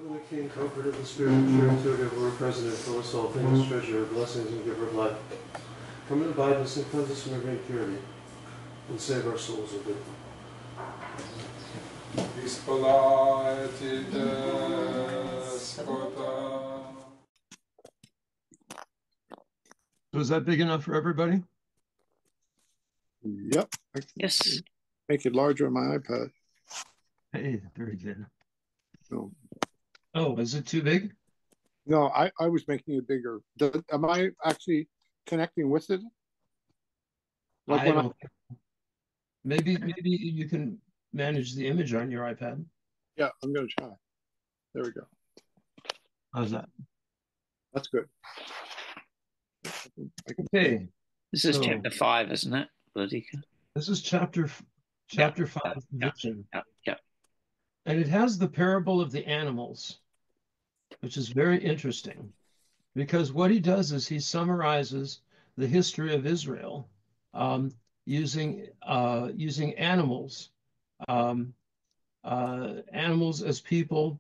And the King, comforted the Spirit, true intuitive, word president, full of soul, famous treasure, blessings and giver of life, come and abide us and cleanse us from every impurity, and save our souls, O good. So is that big enough for everybody? Yep. Yes. Make it larger on my iPad. Hey, very good. No, Oh, is it too big? no, I was making it bigger. Am I actually connecting with it? Like I when don't. Maybe you can manage the image on your iPad. yeah, I'm gonna try. There we go. How's that? That's good. Okay. This is So, chapter 5, isn't it, Boudica? this is chapter 5, vision. Yeah. And it has the parable of the animals, which is very interesting because what he does is he summarizes the history of Israel using animals, um, animals as people,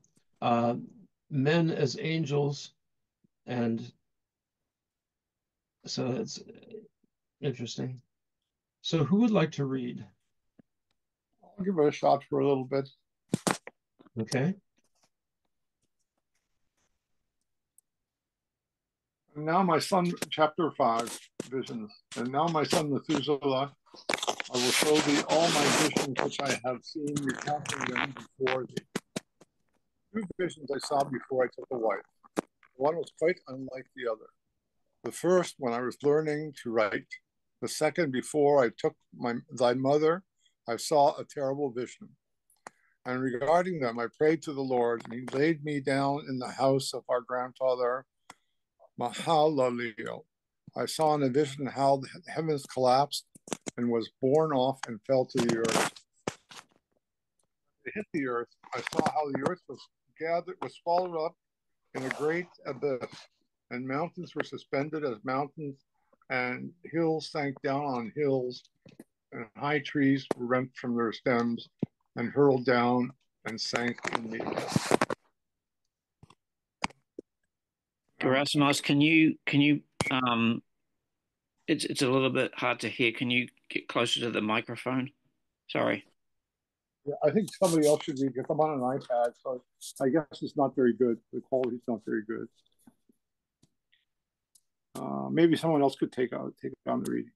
men as angels, and so it's interesting. So who would like to read? I'll give it a shot for a little bit. Okay. And now my son, chapter 5, visions. And now my son Methuselah, I will show thee all my visions which I have seen, recounting them before thee. Two visions I saw before I took a wife. One was quite unlike the other. The first, when I was learning to write. The second, before I took thy mother, I saw a terrible vision. And regarding them, I prayed to the Lord, and he laid me down in the house of our grandfather, Mahalaleel. I saw in a vision how the heavens collapsed and was borne off and fell to the earth. It hit the earth. I saw how the earth was swallowed up in a great abyss, and mountains were suspended as mountains, and hills sank down on hills, and high trees were rent from their stems and hurled down and sank in the earth. Gerasimos, can you it's a little bit hard to hear. Can you get closer to the microphone? Sorry. Yeah, I think somebody else should read it. I'm on an iPad, so I guess it's not very good. The quality's not very good. Maybe someone else could take on the reading.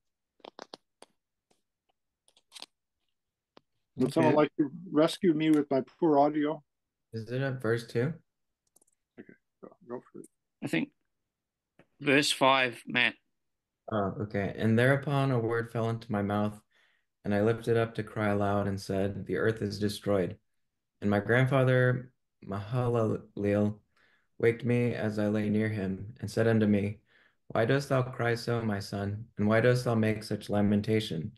Would someone like to rescue me with my poor audio? Is it at verse 2? Okay, go for it. I think verse 5, Matt. Oh, okay. And thereupon a word fell into my mouth, and I lifted up to cry aloud and said, the earth is destroyed. And my grandfather Mahalaleel waked me as I lay near him, and said unto me, why dost thou cry so, my son? And why dost thou make such lamentation?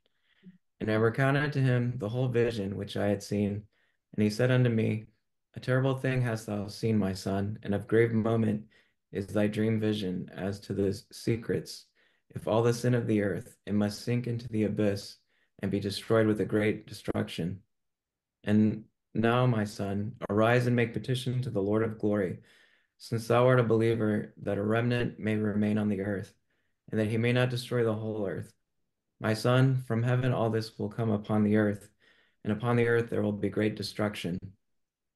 And I recounted to him the whole vision which I had seen. And he said unto me, a terrible thing hast thou seen, my son, and of grave moment is thy dream vision as to the secrets. If all the sin of the earth, it must sink into the abyss and be destroyed with a great destruction. And now, my son, arise and make petition to the Lord of glory, since thou art a believer, that a remnant may remain on the earth, and that he may not destroy the whole earth. My son, from heaven all this will come upon the earth, and upon the earth there will be great destruction.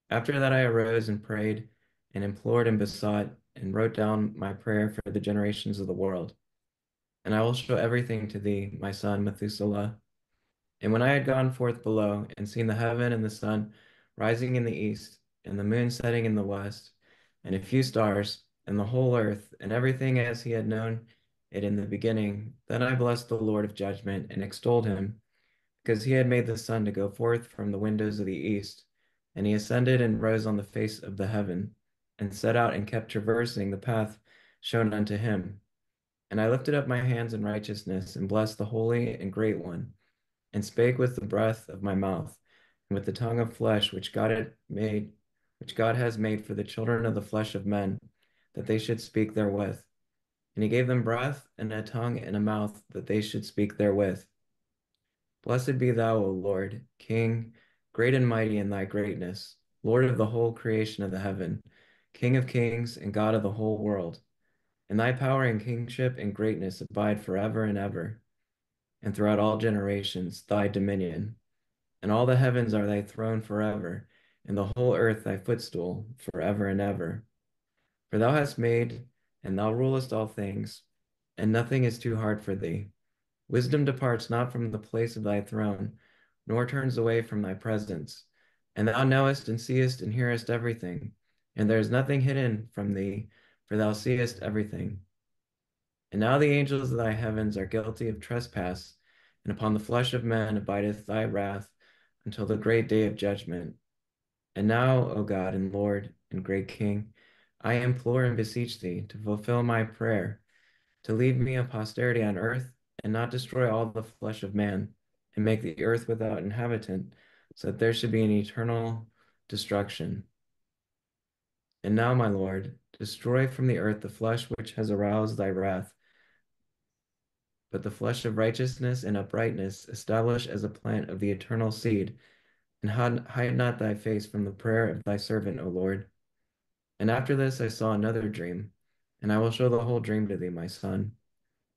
After that I arose and prayed, and implored and besought, and wrote down my prayer for the generations of the world. And I will show everything to thee, my son Methuselah. And when I had gone forth below, and seen the heaven and the sun rising in the east, and the moon setting in the west, and a few stars, and the whole earth, and everything as he had known it in the beginning, then I blessed the Lord of judgment, and extolled him, because he had made the sun to go forth from the windows of the east. And he ascended and rose on the face of the heaven, and set out and kept traversing the path shown unto him. And I lifted up my hands in righteousness, and blessed the Holy and Great One, and spake with the breath of my mouth, and with the tongue of flesh which God has made for the children of the flesh of men, that they should speak therewith. And he gave them breath, and a tongue, and a mouth, that they should speak therewith. Blessed be thou, O Lord, King, great and mighty in thy greatness, Lord of the whole creation of the heaven, King of kings and God of the whole world. And thy power and kingship and greatness abide forever and ever, and throughout all generations thy dominion. And all the heavens are thy throne forever, and the whole earth thy footstool forever and ever. For thou hast made, and thou rulest all things, and nothing is too hard for thee. Wisdom departs not from the place of thy throne, nor turns away from thy presence. And thou knowest and seest and hearest everything, and there is nothing hidden from thee, for thou seest everything. And now the angels of thy heavens are guilty of trespass, and upon the flesh of men abideth thy wrath until the great day of judgment. And now, O God and Lord and great King, I implore and beseech thee to fulfill my prayer, to leave me a posterity on earth, and not destroy all the flesh of man, and make the earth without inhabitant, so that there should be an eternal destruction. And now, my Lord, destroy from the earth the flesh which has aroused thy wrath, but the flesh of righteousness and uprightness establish as a plant of the eternal seed, and hide not thy face from the prayer of thy servant, O Lord. And after this I saw another dream, and I will show the whole dream to thee, my son.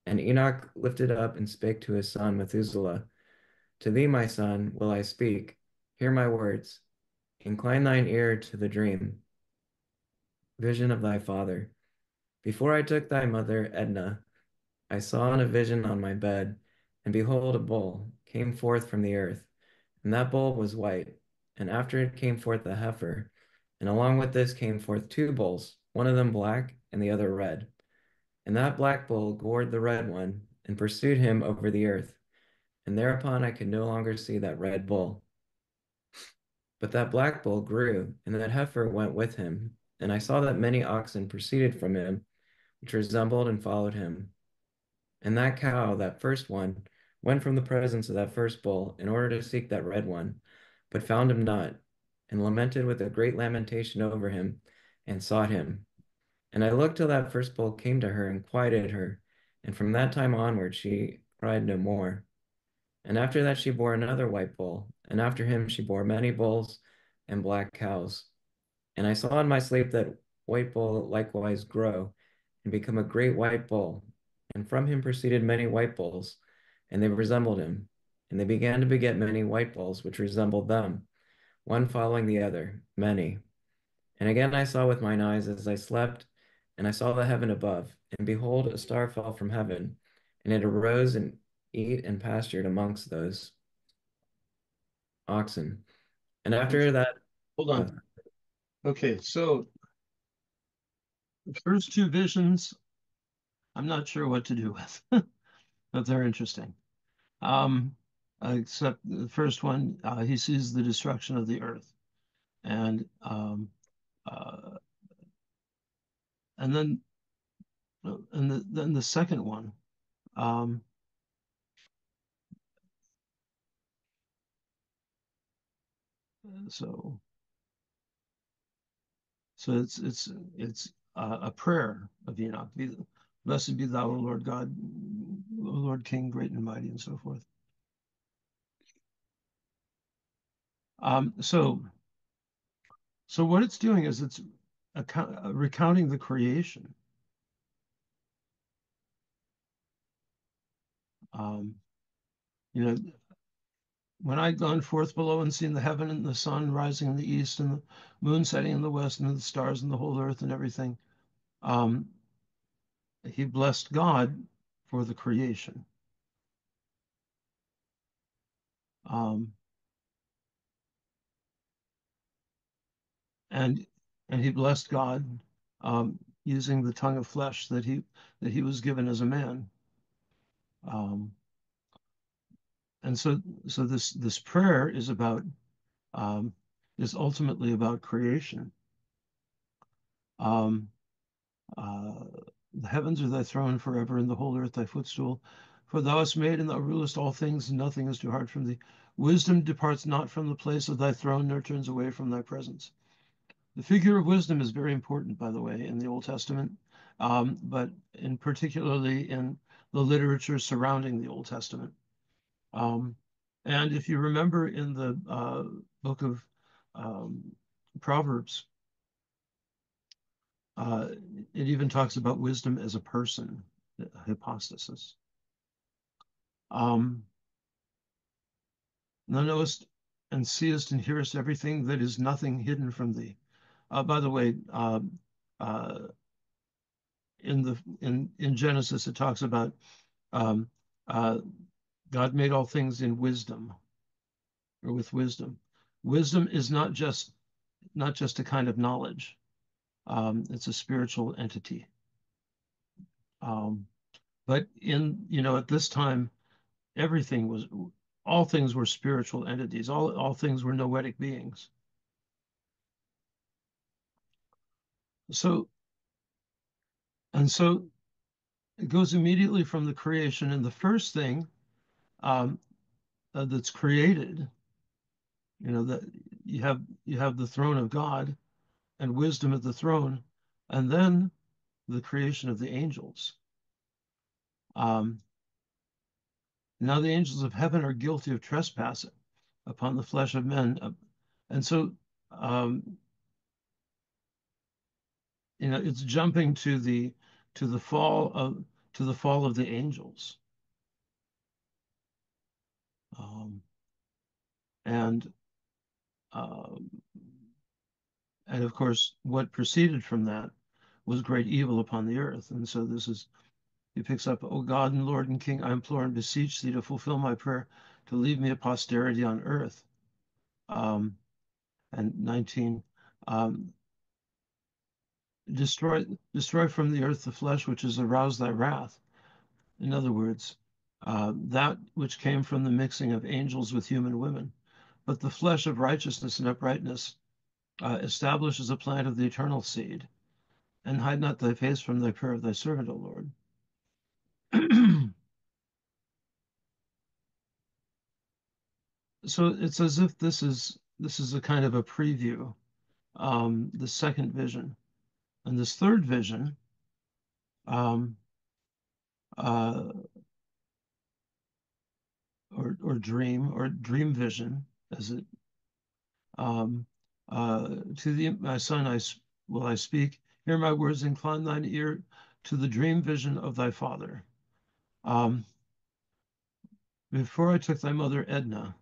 And Enoch lifted up and spake to his son Methuselah, To thee, my son, will I speak. Hear my words. Incline thine ear to the dream, vision of thy father. Before I took thy mother Edna, I saw in a vision on my bed, and behold, a bull came forth from the earth, and that bull was white. And after it came forth a heifer, and along with this came forth two bulls, one of them black and the other red. And that black bull gored the red one, and pursued him over the earth. And thereupon I could no longer see that red bull. But that black bull grew, and that heifer went with him. And I saw that many oxen proceeded from him, which resembled and followed him. And that cow, that first one, went from the presence of that first bull in order to seek that red one, but found him not, and lamented with a great lamentation over him, and sought him. And I looked till that first bull came to her and quieted her, and from that time onward she cried no more. And after that she bore another white bull, and after him she bore many bulls and black cows. And I saw in my sleep that white bull likewise grow, and become a great white bull. And from him proceeded many white bulls, and they resembled him. And they began to beget many white bulls, which resembled them, one following the other, many. And again I saw with mine eyes as I slept, and I saw the heaven above, and behold, a star fell from heaven, and it arose and ate and pastured amongst those oxen. And after that, Hold uh, on. Okay, so the first two visions, I'm not sure what to do with, but they're interesting. Um, Except the first one, he sees the destruction of the earth, and uh, and then then the second one. Um, so so it's a prayer of Enoch. Blessed be thou, O Lord God, O Lord King, great and mighty, and so forth. So what it's doing is it's recounting the creation. Um, you know, when I'd gone forth below and seen the heaven and the sun rising in the east and the moon setting in the west and the stars and the whole earth and everything, um, he blessed God for the creation. Um, and he blessed God using the tongue of flesh that he was given as a man. Um, and so this prayer um, is ultimately about creation. Um, uh, the heavens are thy throne forever, and the whole earth thy footstool. For thou hast made and thou rulest all things, and nothing is too hard from thee. Wisdom departs not from the place of thy throne, nor turns away from thy presence. The figure of wisdom is very important, by the way, in the Old Testament, but in particularly in the literature surrounding the Old Testament. And if you remember in the book of um, Proverbs, Uh, it even talks about wisdom as a person, hypostasis. Thou knowest and seest and hearest everything, that is nothing hidden from thee. By the way, uh, in Genesis, it talks about um, uh, God made all things in wisdom, or with wisdom. Wisdom is not just a kind of knowledge. It's a spiritual entity. But at this time, everything was, all things were spiritual entities. All things were noetic beings. So it goes immediately from the creation, and the first thing um, that's created, that you have the throne of God and wisdom at the throne, and then the creation of the angels. Now the angels of heaven are guilty of trespassing upon the flesh of men, and so um, it's jumping to the fall of the angels, um, and um, and of course what proceeded from that was great evil upon the earth. And so he picks up, O God and Lord and King, I implore and beseech thee to fulfill my prayer, to leave me a posterity on earth. And 19, um, destroy from the earth the flesh which has aroused thy wrath. In other words, that which came from the mixing of angels with human women. But the flesh of righteousness and uprightness establishes a plant of the eternal seed, and hide not thy face from thy prayer of thy servant, O Lord. So it's as if this is a kind of a preview, the second vision. And this third vision, um, uh, or dream vision, as it to thee, my son, will I speak. Hear my words, incline thine ear to the dream vision of thy father. Before I took thy mother Edna.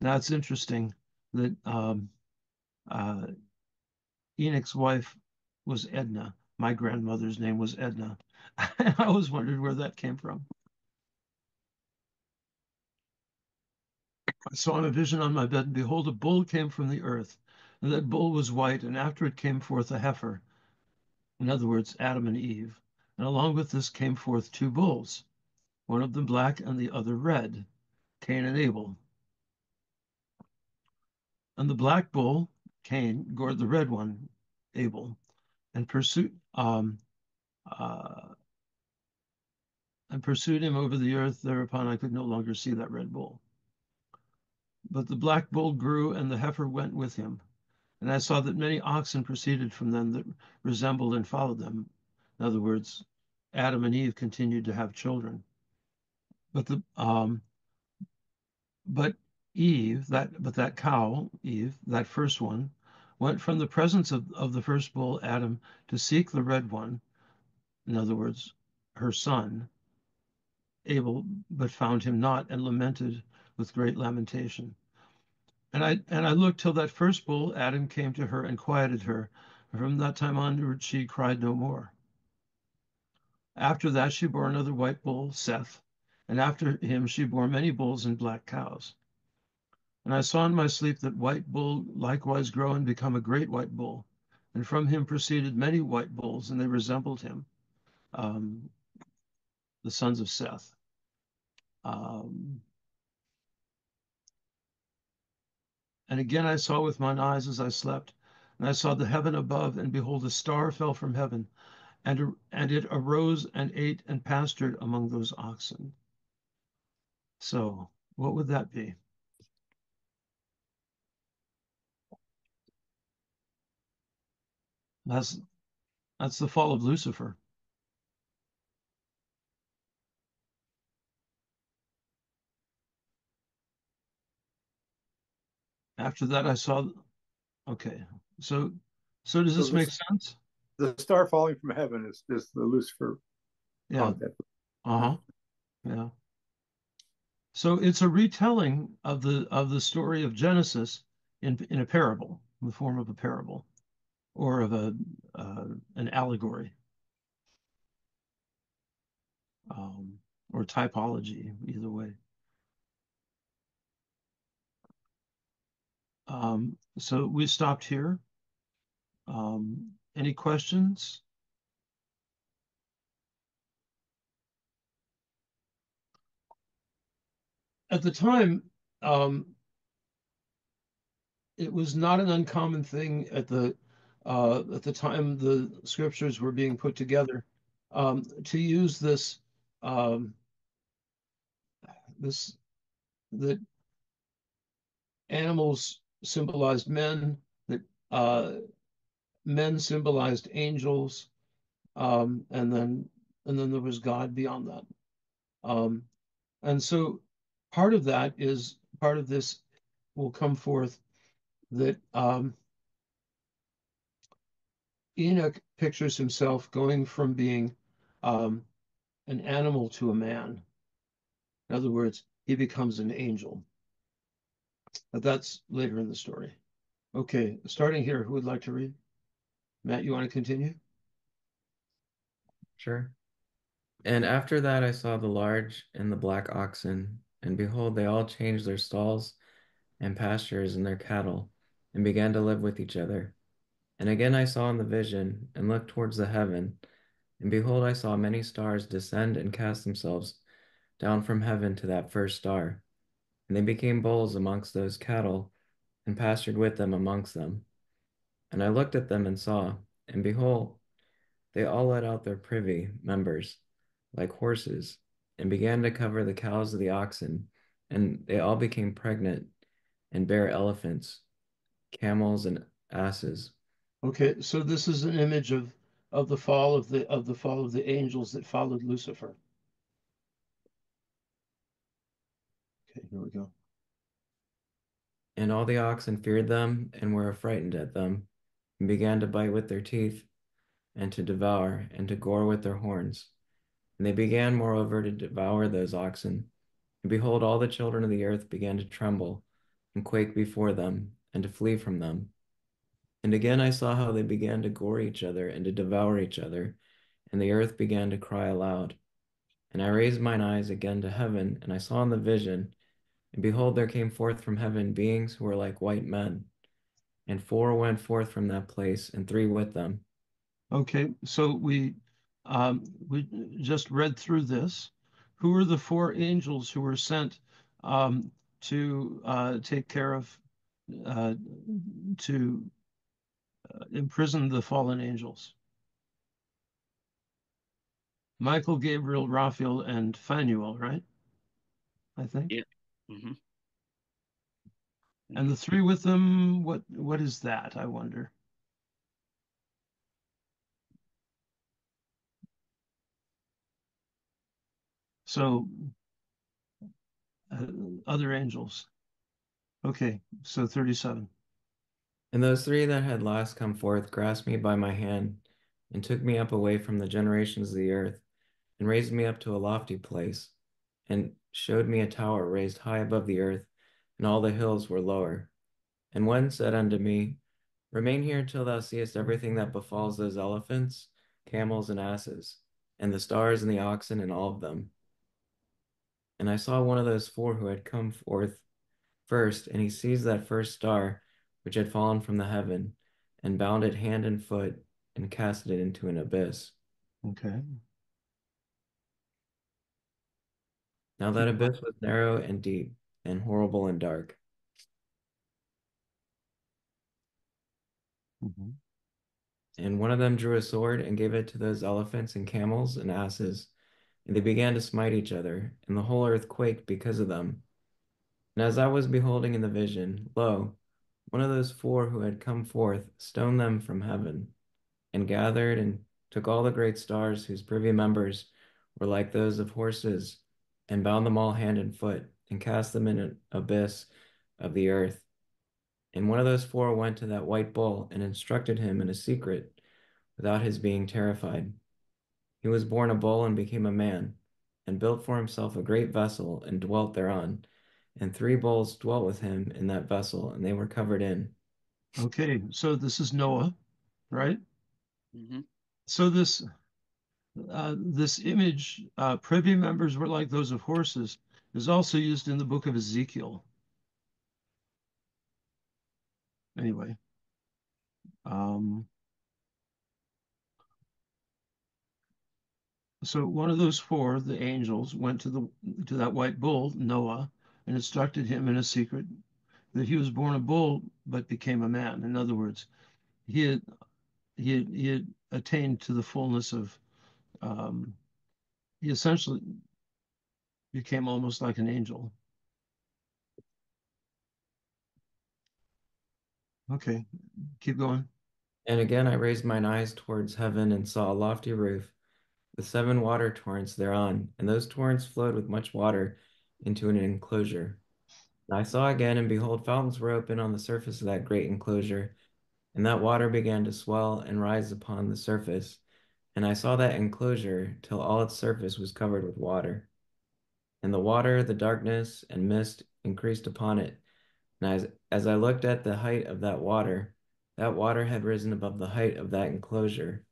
Now it's interesting that Enoch's wife was Edna. My grandmother's name was Edna. I always wondered where that came from. I saw in a vision on my bed, and behold, a bull came from the earth, and that bull was white, and after it came forth a heifer. In other words, Adam and Eve. And along with this came forth two bulls, one of them black and the other red, Cain and Abel. And the black bull, Cain, gored the red one, Abel, and pursued him over the earth. Thereupon I could no longer see that red bull. But the black bull grew, and the heifer went with him. And I saw that many oxen proceeded from them that resembled and followed them. In other words, Adam and Eve continued to have children. But that cow, Eve, that first one, went from the presence of the first bull, Adam, to seek the red one. In other words, her son, Abel, but found him not, and lamented with great lamentation. And I looked till that first bull, Adam, came to her and quieted her. And from that time onward, she cried no more. After that, she bore another white bull, Seth, and after him she bore many bulls and black cows. And I saw in my sleep that white bull likewise grow and become a great white bull, and from him proceeded many white bulls, and they resembled him, the sons of Seth. And again I saw with mine eyes as I slept, and I saw the heaven above, and behold, a star fell from heaven, and it arose and ate and pastured among those oxen. So what would that be? That's the fall of Lucifer. After that I saw, okay. So does this make sense? The star falling from heaven is the Lucifer Yeah. concept. Uh-huh. Yeah. So it's a retelling of the story of Genesis in a parable, in the form of a parable or of an allegory, or typology, either way. So we stopped here. Any questions? At the time, it was not an uncommon thing at the time the scriptures were being put together, to use um, this that animals symbolized men, that uh, men symbolized angels, and then there was God beyond that. Um, and so part of this will come forth that Enoch pictures himself going from being um, an animal to a man. In other words, he becomes an angel. But that's later in the story. Okay, starting here, who would like to read? Matt, you want to continue? Sure. And after that I saw the large and the black oxen, and behold, they all changed their stalls and pastures and their cattle, and began to live with each other. And again I saw in the vision, and looked towards the heaven, and behold, I saw many stars descend and cast themselves down from heaven to that first star. And they became bulls amongst those cattle, and pastured with them amongst them. And I looked at them and saw, and behold, they all let out their privy members, like horses, and began to cover the cows of the oxen, and they all became pregnant, and bare elephants, camels, and asses. Okay, so this is an image of the fall of the fall of the angels that followed Lucifer. Okay, here we go. And all the oxen feared them, and were affrighted at them, and began to bite with their teeth, and to devour, and to gore with their horns. And they began moreover to devour those oxen. And behold, all the children of the earth began to tremble, and quake before them, and to flee from them. And again I saw how they began to gore each other, and to devour each other, and the earth began to cry aloud. And I raised mine eyes again to heaven, and I saw in the vision, and behold, there came forth from heaven beings who were like white men. And four went forth from that place, and three with them. Okay, so we just read through this. Who are the four angels who were sent to take care of uh, to imprison the fallen angels? Michael, Gabriel, Raphael, and Phanuel, right? I think. Yeah. Hmm. And the three with them, what is that, I wonder? So uh, other angels. Okay, so 37. And those three that had last come forth grasped me by my hand, and took me up away from the generations of the earth, and raised me up to a lofty place, and showed me a tower raised high above the earth, and all the hills were lower. And one said unto me, Remain here till thou seest everything that befalls those elephants, camels, and asses, and the stars and the oxen and all of them. And I saw one of those four who had come forth first, and he seized that first star which had fallen from the heaven, and bound it hand and foot, and cast it into an abyss. Okay. Now that abyss was narrow and deep, and horrible and dark. Mhm. And one of them drew a sword and gave it to those elephants and camels and asses, and they began to smite each other, and the whole earth quaked because of them. And as I was beholding in the vision, lo, one of those four who had come forth stoned them from heaven, and gathered and took all the great stars whose privy members were like those of horses, and bound them all hand and foot, and cast them in an abyss of the earth. And one of those four went to that white bull and instructed him in a secret without his being terrified. He was born a bull and became a man, and built for himself a great vessel and dwelt thereon. And three bulls dwelt with him in that vessel, and they were covered in. Okay, so this is Noah, right? Hmm. So this image, privy members were like those of horses, is also used in the book of Ezekiel. Anyway, um, so one of those four, the angels, went to that white bull, Noah, and instructed him in a secret that he was born a bull but became a man. In other words, he had he had attained to the fullness of um, he essentially became almost like an angel. Okay, keep going. And again I raised mine eyes towards heaven and saw a lofty roof with seven water torrents thereon, and those torrents flowed with much water into an enclosure. And I saw again, and behold, fountains were open on the surface of that great enclosure, and that water began to swell and rise upon the surface. And I saw that enclosure till all its surface was covered with water. And the water, the darkness, and mist increased upon it. And as I looked at the height of that water had risen above the height of that enclosure,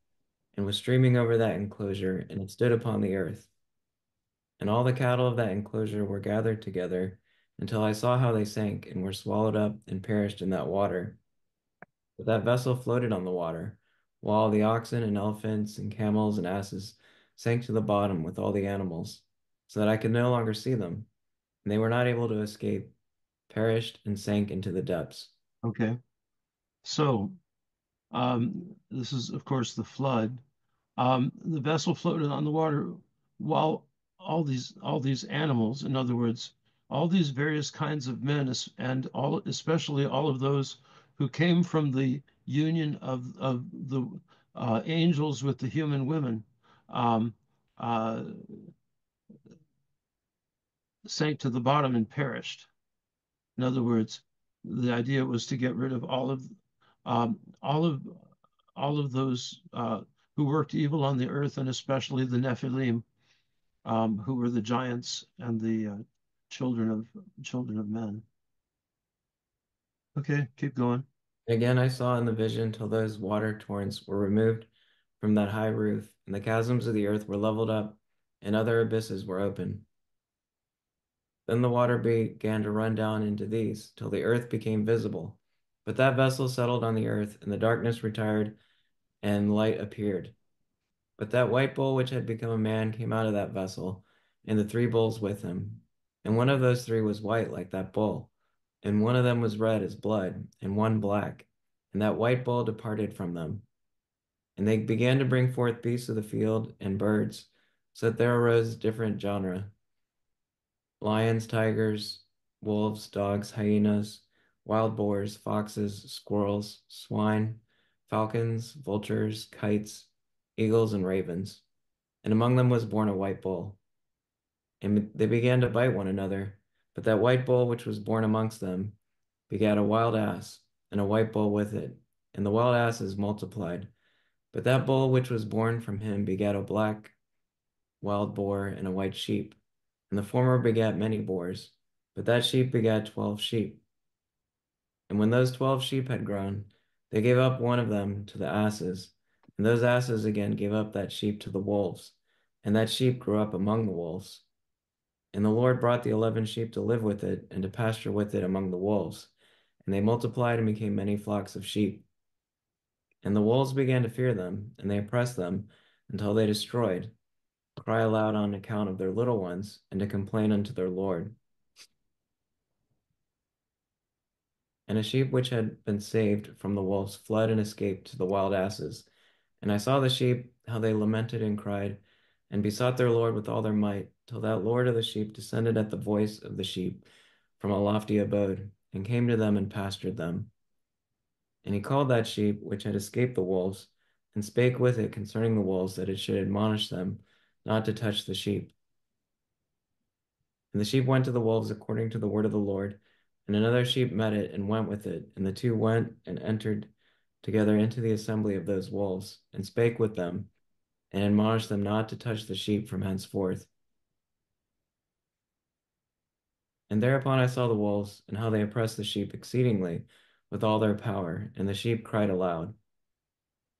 and was streaming over that enclosure, and it stood upon the earth. And all the cattle of that enclosure were gathered together, until I saw how they sank, and were swallowed up and perished in that water. But that vessel floated on the water, while the oxen and elephants and camels and asses sank to the bottom with all the animals, so that I could no longer see them, and they were not able to escape, perished and sank into the depths. Okay, so this is of course the flood. The vessel floated on the water while all these animals, in other words, all these various kinds of men, and all especially all of those who came from the union of the angels with the human women, um, uh, sank to the bottom and perished. In other words, the idea was to get rid of um, all of all of those who worked evil on the earth, and especially the Nephilim, who were the giants and the children of children of men. Okay, keep going. Again I saw in the vision till those water torrents were removed from that high roof, and the chasms of the earth were leveled up, and other abysses were opened. Then the water began to run down into these, till the earth became visible. But that vessel settled on the earth, and the darkness retired, and light appeared. But that white bull which had become a man came out of that vessel, and the three bulls with him. And one of those three was white like that bull, and one of them was red as blood, and one black. And that white bull departed from them. And they began to bring forth beasts of the field and birds, so that there arose different genera: lions, tigers, wolves, dogs, hyenas, wild boars, foxes, squirrels, swine, falcons, vultures, kites, eagles, and ravens. And among them was born a white bull. And they began to bite one another. But that white bull which was born amongst them begat a wild ass, and a white bull with it. And the wild asses multiplied. But that bull which was born from him begat a black wild boar and a white sheep. And the former begat many boars, but that sheep begat 12 sheep. And when those 12 sheep had grown, they gave up one of them to the asses, and those asses again gave up that sheep to the wolves, and that sheep grew up among the wolves. And the Lord brought the 11 sheep to live with it and to pasture with it among the wolves, and they multiplied and became many flocks of sheep. And the wolves began to fear them, and they oppressed them until they destroyed, cry aloud on account of their little ones, and to complain unto their Lord. And a sheep which had been saved from the wolves fled and escaped to the wild asses. And I saw the sheep, how they lamented and cried, and besought their Lord with all their might, till that Lord of the sheep descended at the voice of the sheep from a lofty abode, and came to them and pastured them. And he called that sheep which had escaped the wolves, and spake with it concerning the wolves, that it should admonish them not to touch the sheep. And the sheep went to the wolves according to the word of the Lord. And another sheep met it and went with it. And the two went and entered together into the assembly of those wolves, and spake with them, and admonished them not to touch the sheep from henceforth. And thereupon I saw the wolves, and how they oppressed the sheep exceedingly with all their power, and the sheep cried aloud.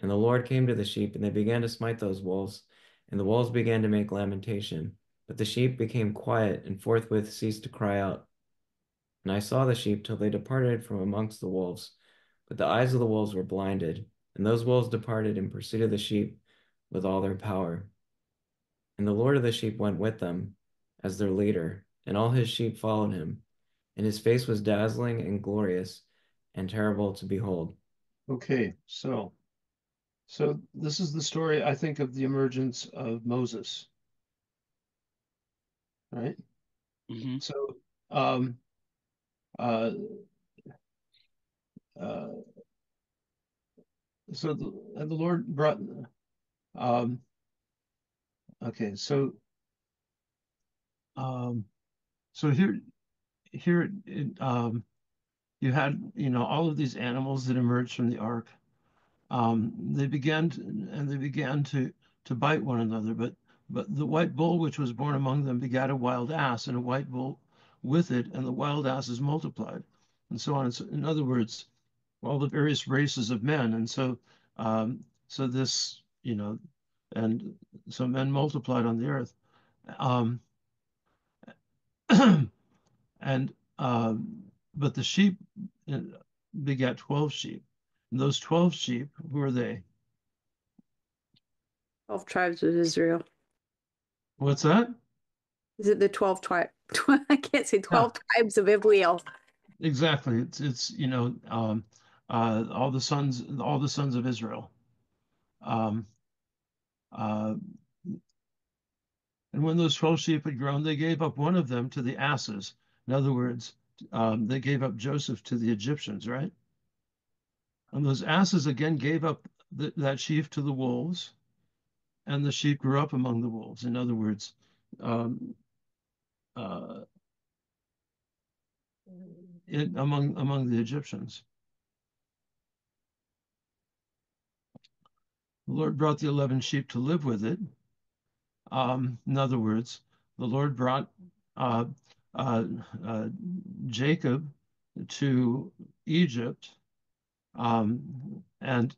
And the Lord came to the sheep, and they began to smite those wolves, and the wolves began to make lamentation. But the sheep became quiet, and forthwith ceased to cry out. And I saw the sheep till they departed from amongst the wolves. But the eyes of the wolves were blinded, and those wolves departed in pursuit of the sheep with all their power. And the Lord of the sheep went with them as their leader, and all his sheep followed him. And his face was dazzling and glorious and terrible to behold. Okay, so this is the story, I think, of the emergence of Moses, right? Hmm. So um, uh, uh, and the Lord brought um, okay, um, so here you had all of these animals that emerged from the ark. They began to bite one another, but the white bull which was born among them begat a wild ass, and a white bull with it, and the wild asses multiplied, and so on. So, in other words, all the various races of men, and so this, and so men multiplied on the earth, um, and but the sheep uh, begat 12 sheep, and those 12 sheep, who are they? 12 tribes of Israel. What's that? Is it the 12 tribe? I can't say Yeah, 12 tribes of Israel. exactly. It's all the sons of Israel. Um, uh, and when those 12 sheep had grown, they gave up one of them to the asses. In other words, they gave up Joseph to the Egyptians, right? And those asses again gave up that sheep to the wolves, and the sheep grew up among the wolves. In other words, um, uh, among the Egyptians. The Lord brought the 11 sheep to live with it. In other words, the Lord brought uh, uh, uh, Jacob to Egypt, and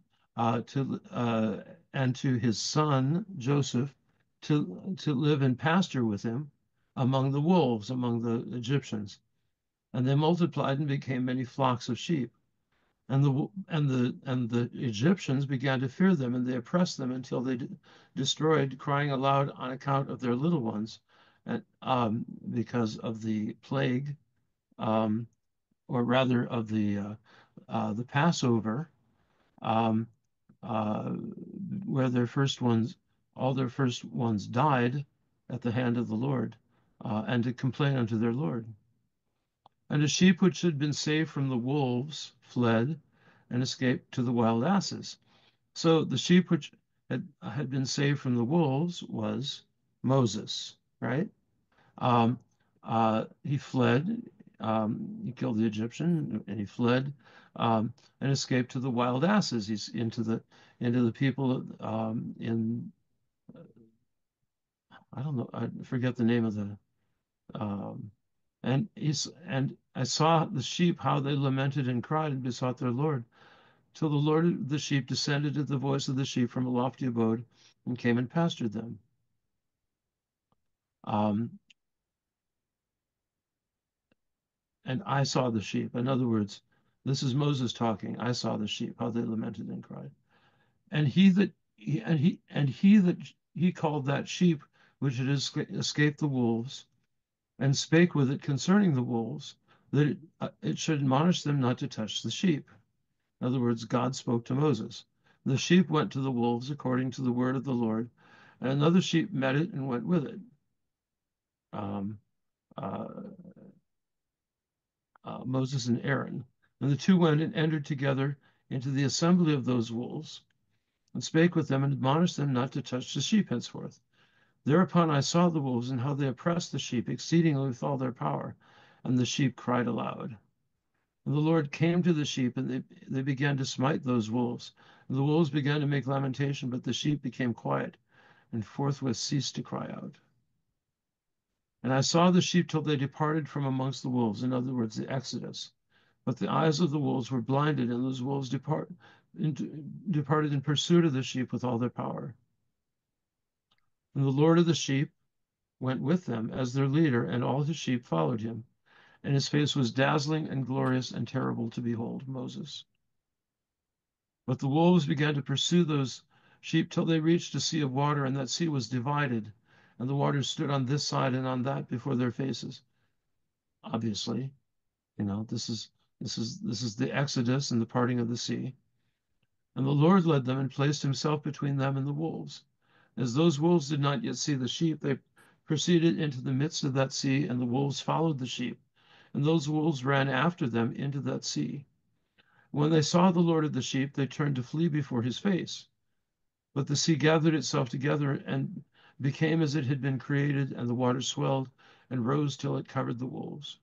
to his son Joseph to live and pasture with him among the wolves, among the Egyptians, and they multiplied and became many flocks of sheep. And the Egyptians began to fear them, and they oppressed them until they destroyed, crying aloud on account of their little ones, and because of the plague, um, or rather of the Passover, um, uh, where all their first ones died at the hand of the Lord, and to complain unto their Lord. And the sheep which had been saved from the wolves fled and escaped to the wild asses. So the sheep which had been saved from the wolves was Moses, right? He fled. He killed the Egyptian, and he fled and escaped to the wild asses. He's into the people in I don't know. I forget the name of the um, and I saw the sheep how they lamented and cried and besought their Lord, till the Lord of the sheep descended at the voice of the sheep from a lofty abode and came and pastured them. Um, and I saw the sheep. In other words, this is Moses talking. I saw the sheep, how they lamented and cried. And he called that sheep which had escaped the wolves, and spake with it concerning the wolves, that it should admonish them not to touch the sheep. In other words, God spoke to Moses. The sheep went to the wolves according to the word of the Lord, and another sheep met it and went with it. Um, uh, Moses and Aaron. And the two went and entered together into the assembly of those wolves, and spake with them and admonished them not to touch the sheep henceforth. Thereupon I saw the wolves and how they oppressed the sheep exceedingly with all their power, and the sheep cried aloud. And the Lord came to the sheep, and they began to smite those wolves. And the wolves began to make lamentation, but the sheep became quiet, and forthwith ceased to cry out. And I saw the sheep till they departed from amongst the wolves, in other words, the Exodus. But the eyes of the wolves were blinded, and those wolves departed in pursuit of the sheep with all their power. And the Lord of the sheep went with them as their leader, and all his sheep followed him. And his face was dazzling and glorious and terrible to behold, Moses. But the wolves began to pursue those sheep till they reached a sea of water, and that sea was divided, and the waters stood on this side and on that before their faces. Obviously, this is the Exodus and the parting of the sea. And the Lord led them and placed himself between them and the wolves. As those wolves did not yet see the sheep, they proceeded into the midst of that sea, and the wolves followed the sheep. And those wolves ran after them into that sea. When they saw the Lord of the sheep, they turned to flee before his face. But the sea gathered itself together and became as it had been created, and the water swelled and rose till it covered the wolves.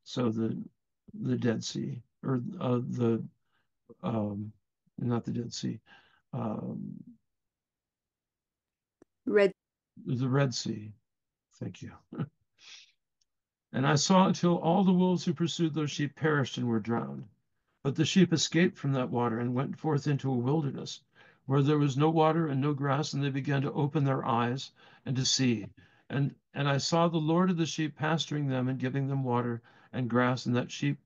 So the Dead Sea, or not the Dead Sea, um, Red. the Red Sea. Thank you. And I saw until all the wolves who pursued those sheep perished and were drowned. But the sheep escaped from that water and went forth into a wilderness where there was no water and no grass, and they began to open their eyes and to see. And I saw the Lord of the sheep pasturing them and giving them water and grass, and that sheep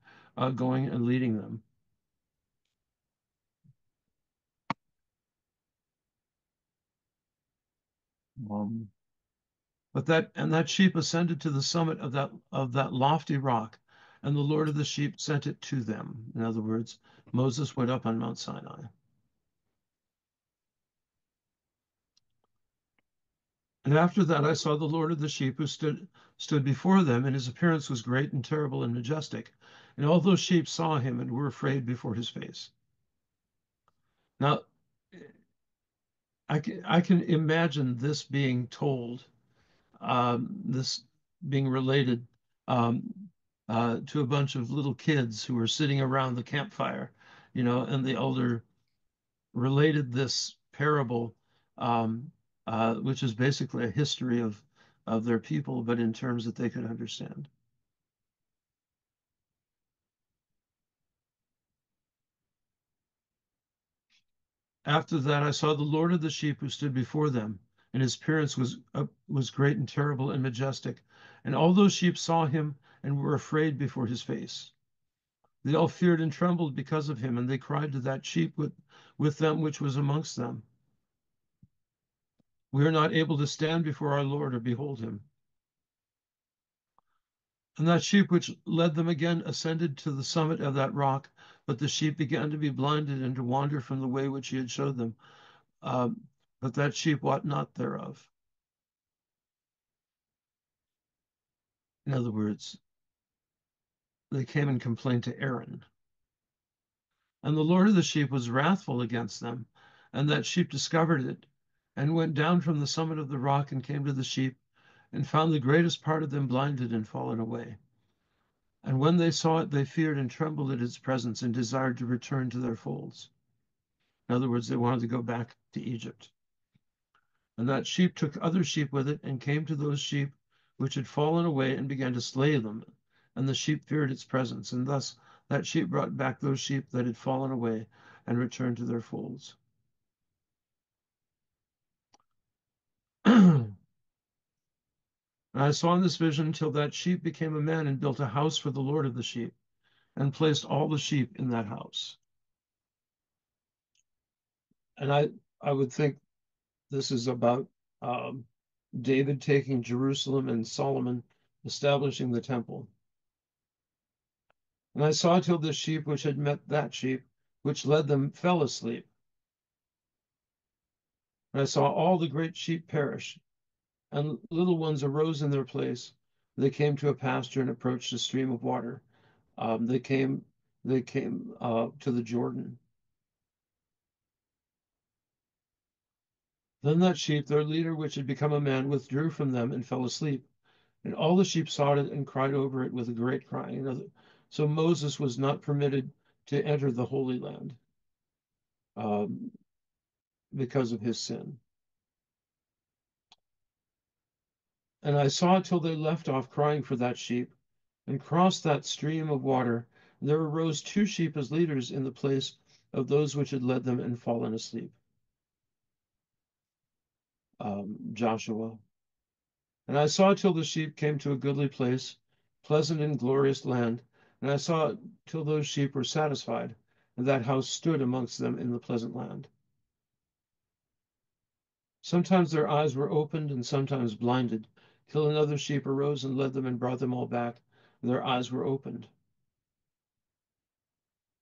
going and leading them. But that sheep ascended to the summit of that lofty rock, and the Lord of the sheep sent it to them. In other words, Moses went up on Mount Sinai. And after that I saw the Lord of the sheep who stood before them, and his appearance was great and terrible and majestic. And all those sheep saw him and were afraid before his face. Now, I can imagine this being told, this being related to a bunch of little kids who were sitting around the campfire, and the elder related this parable, which is basically a history of their people, but in terms that they could understand. After that, I saw the Lord of the sheep who stood before them, and his appearance was great and terrible and majestic. And all those sheep saw him and were afraid before his face. They all feared and trembled because of him, and they cried to that sheep with them which was amongst them, "We are not able to stand before our Lord or behold him." And that sheep which led them again ascended to the summit of that rock, but the sheep began to be blinded and to wander from the way which he had showed them. But that sheep wot not thereof. In other words, they came and complained to Aaron. And the Lord of the sheep was wrathful against them, and that sheep discovered it, and went down from the summit of the rock and came to the sheep, and found the greatest part of them blinded and fallen away. And when they saw it, they feared and trembled at its presence, and desired to return to their folds. In other words, they wanted to go back to Egypt. And that sheep took other sheep with it, and came to those sheep which had fallen away, and began to slay them. And the sheep feared its presence, and thus that sheep brought back those sheep that had fallen away, and returned to their folds. And I saw in this vision until that sheep became a man and built a house for the Lord of the sheep, and placed all the sheep in that house. And I would think this is about David taking Jerusalem and Solomon establishing the temple. And I saw till the sheep which had met that sheep, which led them, fell asleep. And I saw all the great sheep perish, and little ones arose in their place. They came to a pasture and approached a stream of water. They came to the Jordan. Then that sheep, their leader, which had become a man, withdrew from them and fell asleep. And all the sheep saw it and cried over it with a great crying. So Moses was not permitted to enter the Holy Land um, because of his sin. And I saw till they left off crying for that sheep and crossed that stream of water. And there arose two sheep as leaders in the place of those which had led them and fallen asleep. Joshua. And I saw till the sheep came to a goodly place, pleasant and glorious land. And I saw till those sheep were satisfied, and that house stood amongst them in the pleasant land. Sometimes their eyes were opened and sometimes blinded, till another sheep arose and led them and brought them all back, and their eyes were opened.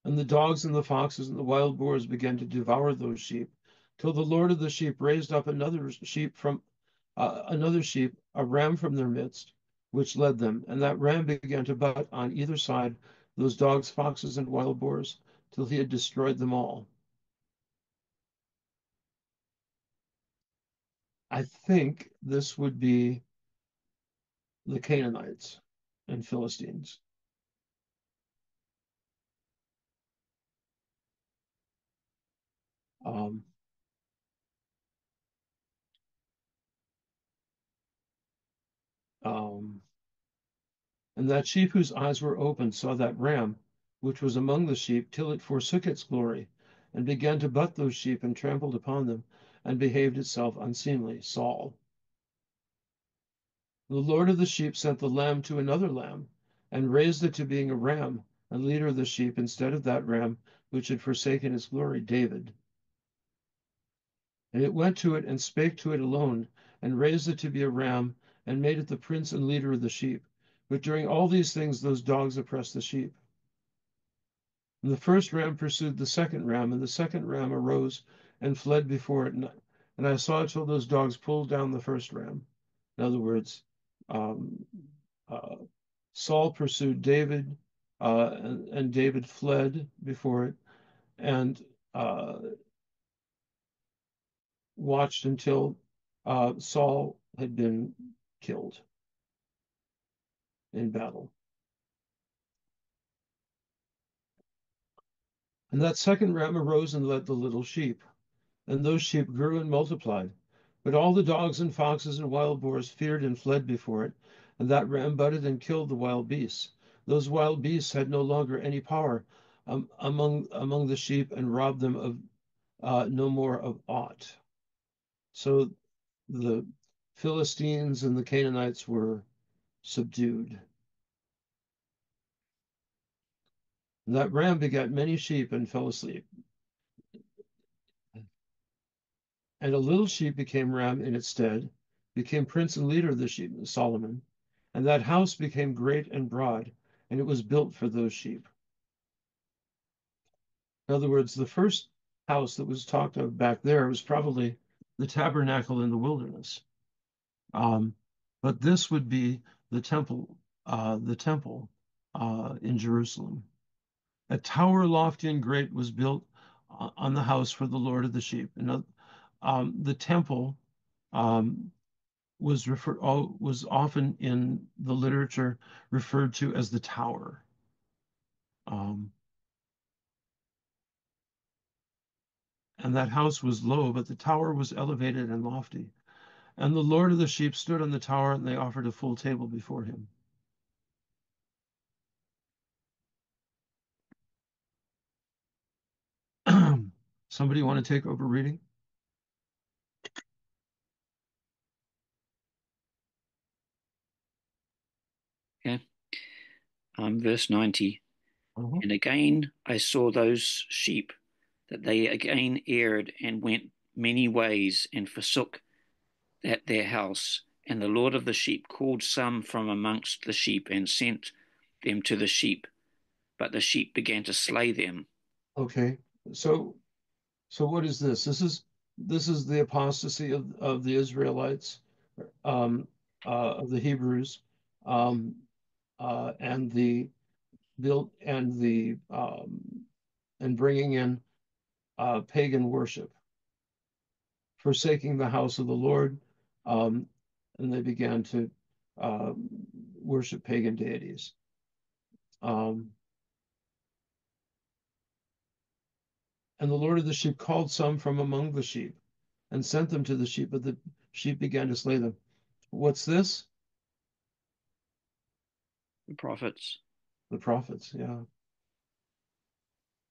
And the dogs and the foxes and the wild boars began to devour those sheep, till the Lord of the sheep raised up another sheep, a ram from their midst, which led them. And that ram began to butt on either side those dogs, foxes, and wild boars, till he had destroyed them all. I think this would be the Canaanites and Philistines. Um, um, and that sheep whose eyes were opened saw that ram, which was among the sheep, till it forsook its glory, and began to butt those sheep, and trampled upon them, and behaved itself unseemly. Saul. The Lord of the sheep sent the lamb to another lamb, and raised it to being a ram, and leader of the sheep, instead of that ram which had forsaken its glory, David. And it went to it and spake to it alone, and raised it to be a ram, and made it the prince and leader of the sheep. But during all these things, those dogs oppressed the sheep. And the first ram pursued the second ram, and the second ram arose and fled before it. And I saw till those dogs pulled down the first ram. In other words, um, uh, Saul pursued David, and David fled before it, and watched until Saul had been killed in battle. And that second ram arose and led the little sheep, and those sheep grew and multiplied. But all the dogs and foxes and wild boars feared and fled before it, and that ram butted and killed the wild beasts. Those wild beasts had no longer any power among the sheep, and robbed them of no more of aught. So the Philistines and the Canaanites were subdued. And that ram begat many sheep and fell asleep. And a little sheep became ram in its stead, became prince and leader of the sheep, Solomon. And that house became great and broad, and it was built for those sheep. In other words, the first house that was talked of back there was probably the tabernacle in the wilderness. But this would be the temple in Jerusalem. A tower lofty and great was built on the house for the Lord of the sheep. And the temple um, was often in the literature referred to as the tower. And that house was low, but the tower was elevated and lofty. And the Lord of the sheep stood on the tower, and they offered a full table before him. Somebody want to take over reading? Okay. Verse 90. And again I saw those sheep, that they again erred and went many ways and forsook their house. And the Lord of the sheep called some from amongst the sheep and sent them to the sheep, but the sheep began to slay them. Okay, so what is this? This is the apostasy of the Israelites, of the Hebrews, um, and the built and the and bringing in pagan worship, forsaking the house of the Lord, and they began to worship pagan deities. And the Lord of the sheep called some from among the sheep and sent them to the sheep, but the sheep began to slay them. What's this? The prophets. The prophets, yeah.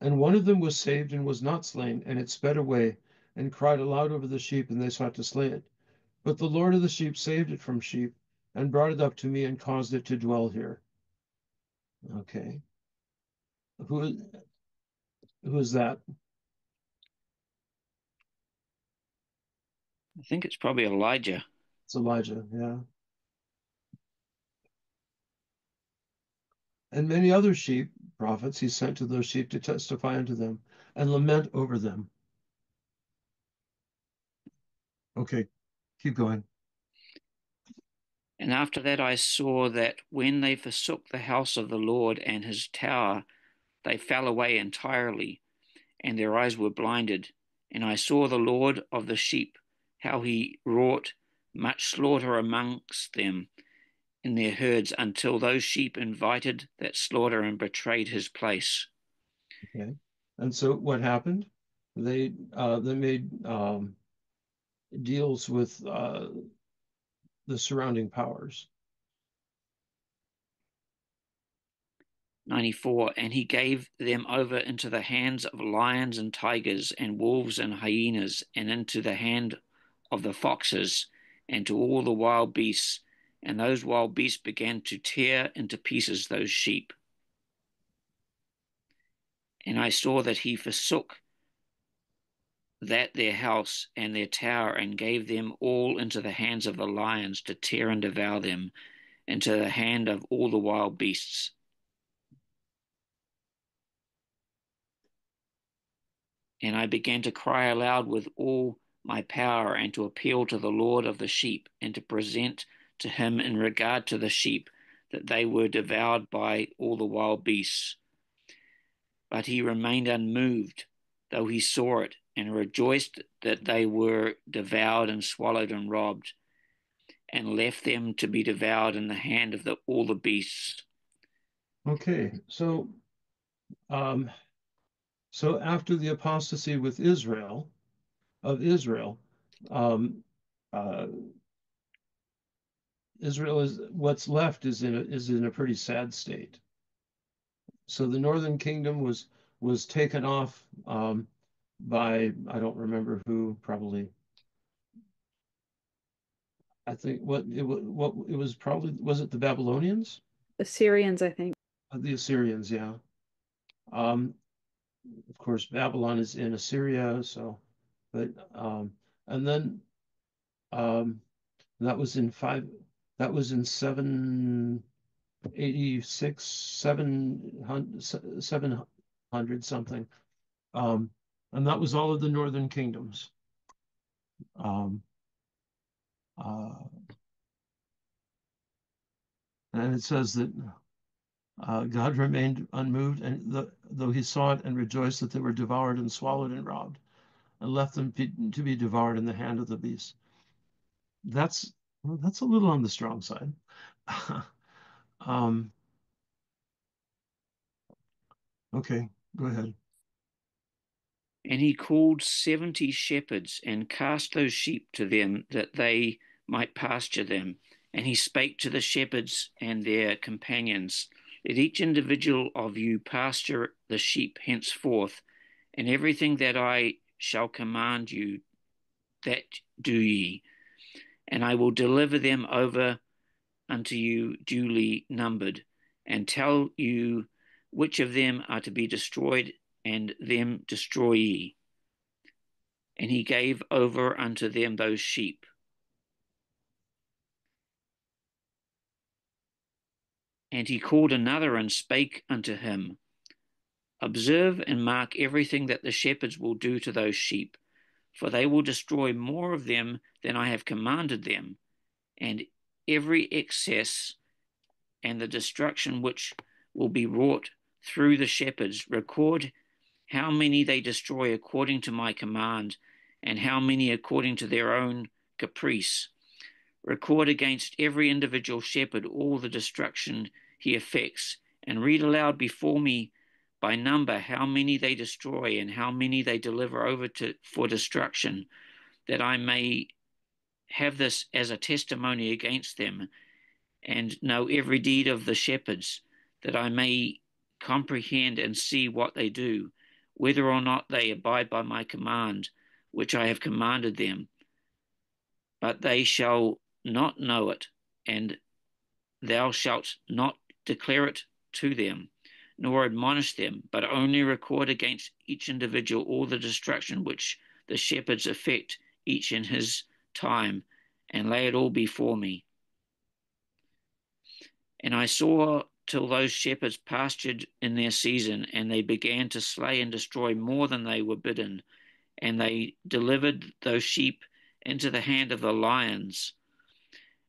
And one of them was saved and was not slain, and it sped away and cried aloud over the sheep, and they sought to slay it. But the Lord of the sheep saved it from sheep and brought it up to me and caused it to dwell here. Okay. Who is that? I think it's probably Elijah. It's Elijah, yeah. And many other sheep, prophets, he sent to those sheep to testify unto them and lament over them. Okay, keep going. And after that I saw that when they forsook the house of the Lord and his tower, they fell away entirely, and their eyes were blinded. And I saw the Lord of the sheep, how he wrought much slaughter amongst them in their herds, until those sheep invited that slaughter and betrayed his place. Okay. And so what happened? They made deals with the surrounding powers. 94. And he gave them over into the hands of lions and tigers and wolves and hyenas, and into the hand of the foxes, and to all the wild beasts. And those wild beasts began to tear into pieces those sheep. And I saw that he forsook that their house and their tower, and gave them all into the hands of the lions to tear and devour them, into the hand of all the wild beasts. And I began to cry aloud with all my power, and to appeal to the Lord of the sheep, and to present to him in regard to the sheep, that they were devoured by all the wild beasts. But he remained unmoved, though he saw it, and rejoiced that they were devoured and swallowed and robbed, and left them to be devoured in the hand of all the beasts. Okay, so after the apostasy with Israel, Israel is what's left is in a pretty sad state. So the northern kingdom was taken off by, I don't remember who, probably. I think what it was probably, was it the Babylonians? Assyrians, I think. The Assyrians, yeah. Of course, Babylon is in Assyria, so, but and then that was in 786, 700 something. And that was all of the northern kingdoms. And it says that God remained unmoved, and though he saw it and rejoiced that they were devoured and swallowed and robbed, and left them to be devoured in the hand of the beast. That's a little on the strong side. Okay, go ahead. And he called 70 shepherds, and cast those sheep to them, that they might pasture them. And he spake to the shepherds and their companions, Let each individual of you pasture the sheep henceforth, and everything that I shall command you, that do ye. And I will deliver them over unto you duly numbered, and tell you which of them are to be destroyed, and them destroy ye. And he gave over unto them those sheep. And he called another and spake unto him, Observe and mark everything that the shepherds will do to those sheep, for they will destroy more of them than I have commanded them, and every excess and the destruction which will be wrought through the shepherds, record how many they destroy according to my command, and how many according to their own caprice. record against every individual shepherd all the destruction he effects, and read aloud before me by number how many they destroy and how many they deliver over for destruction, that I may have this as a testimony against them, and know every deed of the shepherds, that I may comprehend and see what they do, whether or not they abide by my command, which I have commanded them. But they shall not know it, and thou shalt not declare it to them, nor admonish them, but only record against each individual all the destruction which the shepherds effect, each in his time, and lay it all before me. And I saw till those shepherds pastured in their season, and they began to slay and destroy more than they were bidden, and they delivered those sheep into the hand of the lions.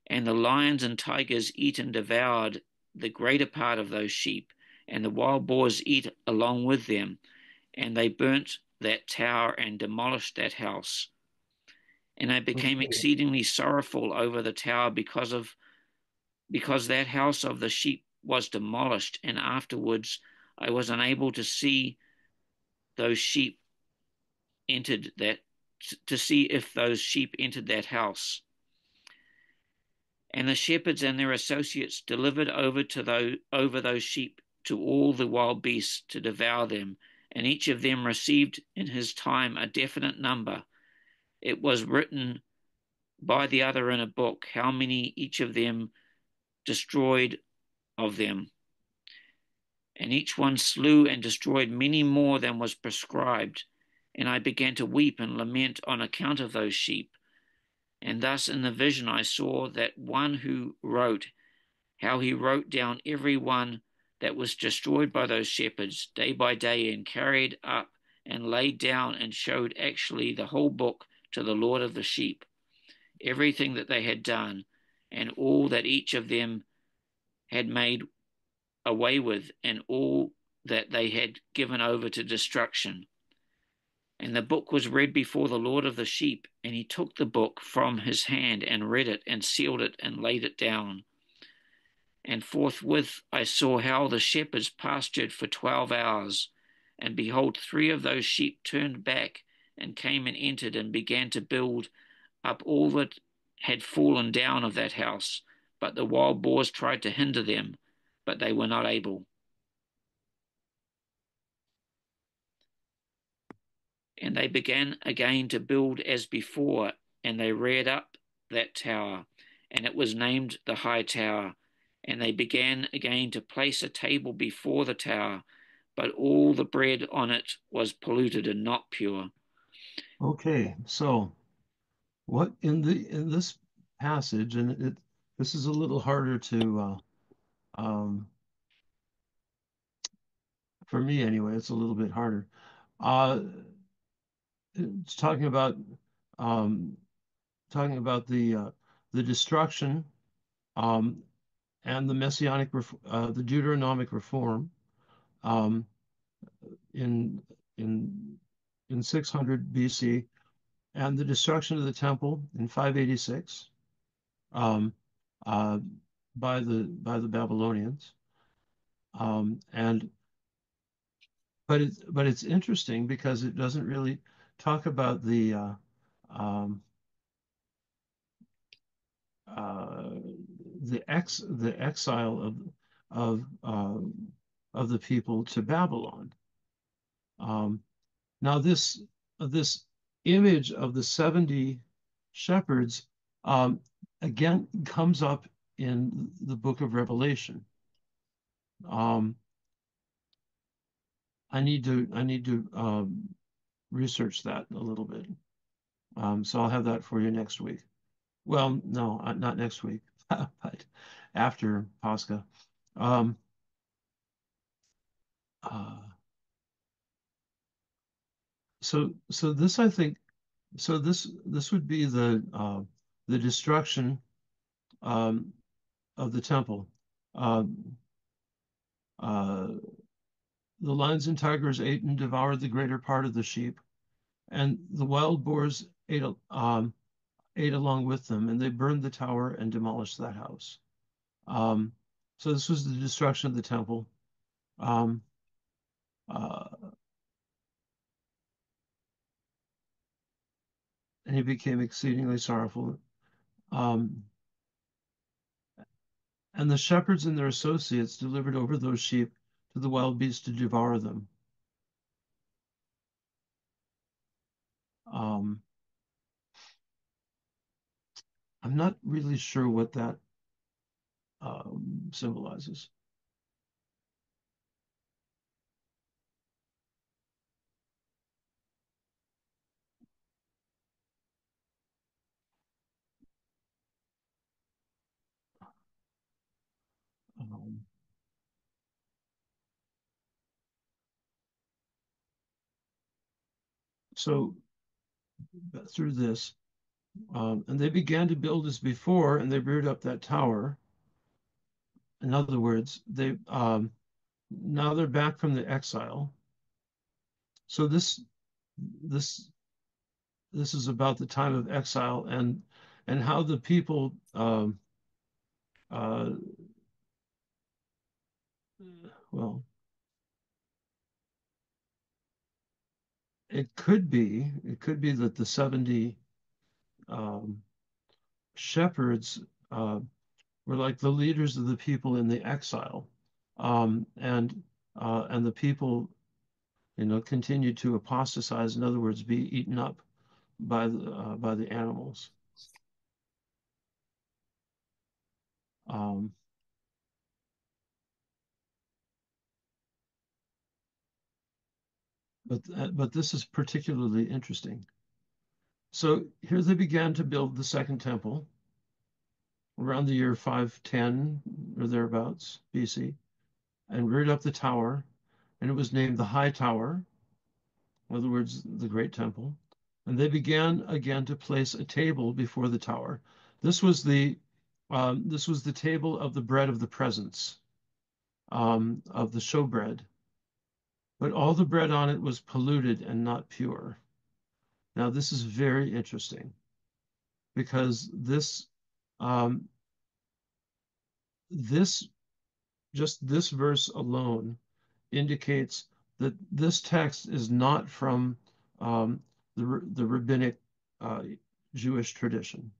And the lions and tigers eat and devoured the greater part of those sheep, and the wild boars eat along with them. And they burnt that tower and demolished that house. And I became exceedingly sorrowful over the tower because that house of the sheep was demolished, and afterwards I was unable to see those sheep entered that to see if those sheep entered that house. And the shepherds and their associates delivered over those sheep to all the wild beasts to devour them, and each of them received in his time a definite number. It was written by the other in a book how many each of them destroyed of them. And each one slew and destroyed many more than was prescribed. And I began to weep and lament on account of those sheep. And thus in the vision I saw that one who wrote, how he wrote down every one that was destroyed by those shepherds day by day, and carried up and laid down and showed actually the whole book to the Lord of the sheep, everything that they had done, and all that each of them had made away with, and all that they had given over to destruction. And the book was read before the Lord of the sheep, and he took the book from his hand and read it and sealed it and laid it down. And forthwith I saw how the shepherds pastured for 12 hours, and behold, 3 of those sheep turned back and came and entered and began to build up all that had fallen down of that house. But the wild boars tried to hinder them, but they were not able. And they began again to build as before, and they reared up that tower, and it was named the High Tower. And they began again to place a table before the tower, but all the bread on it was polluted and not pure. Okay, so what in this passage, and this is a little harder to for me anyway, it's a little bit harder. It's talking about the destruction and the messianic the Deuteronomic reform in in 600 BC, and the destruction of the temple in 586 um, by the Babylonians. And but it's interesting because it doesn't really talk about um, the exile of the people to Babylon. Now this image of the 70 shepherds again comes up in the book of Revelation. I need to research that a little bit. So I'll have that for you next week. Well, no, not next week, but after Pascha. So this, I think, this would be the destruction of the temple. The lions and tigers ate and devoured the greater part of the sheep, and the wild boars ate ate along with them, and they burned the tower and demolished that house. Um, so this was the destruction of the temple. Um, uh, and he became exceedingly sorrowful. Um, and the shepherds and their associates delivered over those sheep to the wild beasts to devour them. Um, I'm not really sure what that symbolizes. Um, so through this, and they began to build as before, and they reared up that tower. In other words, they now they're back from the exile. So this this is about the time of exile and how the people uh, well, it could be that the 70 um, shepherds were like the leaders of the people in the exile, and the people, continued to apostatize. In other words, be eaten up by the animals. Um, but this is particularly interesting. So here they began to build the second temple around the year 510 or thereabouts BC, and reared up the tower, and it was named the High Tower, in other words, the Great Temple. And they began again to place a table before the tower. This was the table of the bread of the presence, of the showbread. But all the bread on it was polluted and not pure. Now, this is very interesting because um, this just this verse alone indicates that this text is not from the rabbinic uh, Jewish tradition.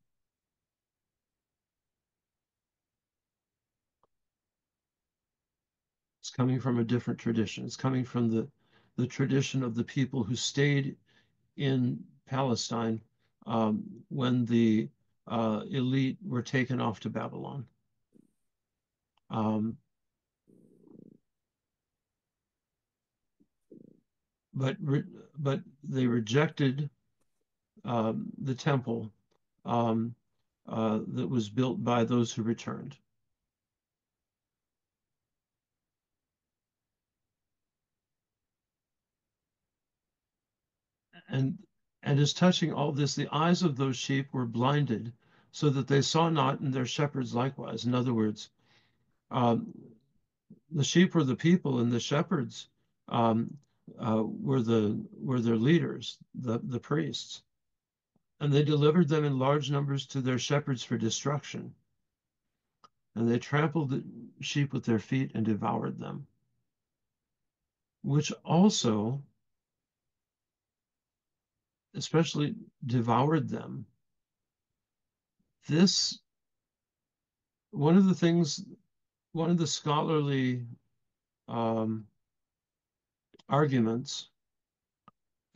It's coming from a different tradition. It's coming from the tradition of the people who stayed in Palestine when the elite were taken off to Babylon. Um, but but they rejected the temple um, that was built by those who returned. And as touching all this, the eyes of those sheep were blinded, so that they saw not, and their shepherds likewise. In other words, um, the sheep were the people, and the shepherds um, were their leaders, the priests, and they delivered them in large numbers to their shepherds for destruction. And they trampled the sheep with their feet and devoured them, which also, especially devoured them. This one of the things, one of the scholarly um, arguments